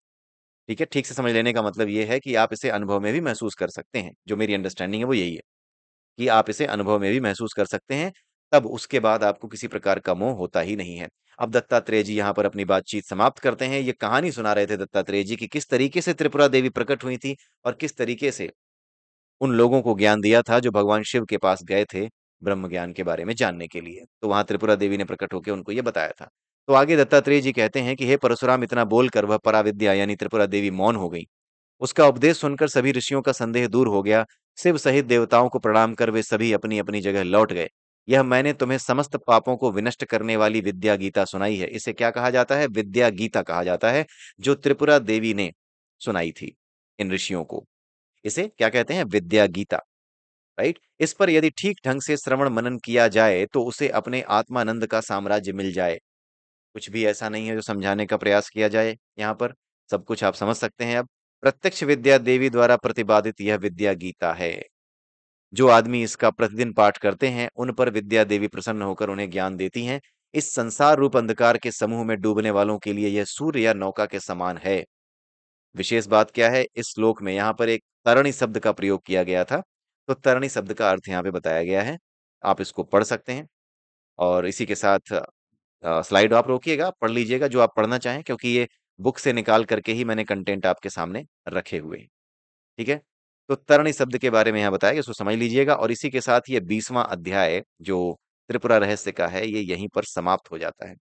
ठीक है? ठीक से समझ लेने का मतलब ये है कि आप इसे अनुभव में भी महसूस कर सकते हैं। जो मेरी अंडरस्टैंडिंग है वो यही है कि आप इसे अनुभव में भी महसूस कर सकते हैं, तब उसके बाद आपको किसी प्रकार का मोह होता ही नहीं है। अब दत्तात्रेय जी यहाँ पर अपनी बातचीत समाप्त करते हैं। ये कहानी सुना रहे थे दत्तात्रेय जी कि किस तरीके से त्रिपुरा देवी प्रकट हुई थी और किस तरीके से उन लोगों को ज्ञान दिया था जो भगवान शिव के पास गए थे ब्रह्म ज्ञान के बारे में जानने के लिए। तो वहां त्रिपुरा देवी ने प्रकट होकर उनको ये बताया था। तो आगे दत्तात्रेय जी कहते हैं कि हे परशुराम, इतना बोलकर वह पराविद्या यानी त्रिपुरा देवी मौन हो गई। उसका उपदेश सुनकर सभी ऋषियों का संदेह दूर हो गया। शिव सहित देवताओं को प्रणाम कर वे सभी अपनी अपनी जगह लौट गए। यह मैंने तुम्हें समस्त पापों को विनष्ट करने वाली विद्या गीता सुनाई है। इसे क्या कहा जाता है? विद्या गीता कहा जाता है, जो त्रिपुरा देवी ने सुनाई थी इन ऋषियों को। इसे क्या कहते हैं? विद्या गीता। राइट? इस पर यदि ठीक ढंग से श्रवण मनन किया जाए तो उसे अपने आत्मानंद का साम्राज्य मिल जाए। कुछ भी ऐसा नहीं है जो समझाने का प्रयास किया जाए यहाँ पर। सब कुछ आप समझ सकते हैं अब। प्रत्यक्ष विद्या देवी द्वारा प्रतिपादित यह विद्या गीता है। जो आदमी इसका प्रतिदिन पाठ करते हैं, उन पर विद्या देवी प्रसन्न होकर उन्हें ज्ञान देती हैं। इस संसार रूप अंधकार के समूह में डूबने वालों के लिए यह सूर्य या नौका के समान है। विशेष बात क्या है, इस श्लोक में यहाँ पर एक तरणी शब्द का प्रयोग किया गया था। तो तरणी शब्द का अर्थ यहाँ पे बताया गया है। आप इसको पढ़ सकते हैं और इसी के साथ स्लाइड आप रोकिएगा, पढ़ लीजिएगा जो आप पढ़ना चाहें, क्योंकि ये बुक से निकाल करके ही मैंने कंटेंट आपके सामने रखे हुए हैं। ठीक है? तो तरणी शब्द के बारे में यहाँ बताया गया, इसको समझ लीजिएगा और इसी के साथ ये 20वां अध्याय जो त्रिपुरा रहस्य का है, ये यहीं पर समाप्त हो जाता है।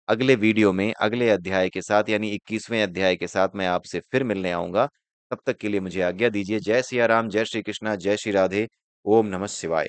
अगले वीडियो में अगले अध्याय के साथ यानी 21वें अध्याय के साथ मैं आपसे फिर मिलने आऊंगा। तब तक के लिए मुझे आज्ञा दीजिए। जय सिया राम, जय श्री कृष्णा, जय श्री राधे। ओम नमः शिवाय।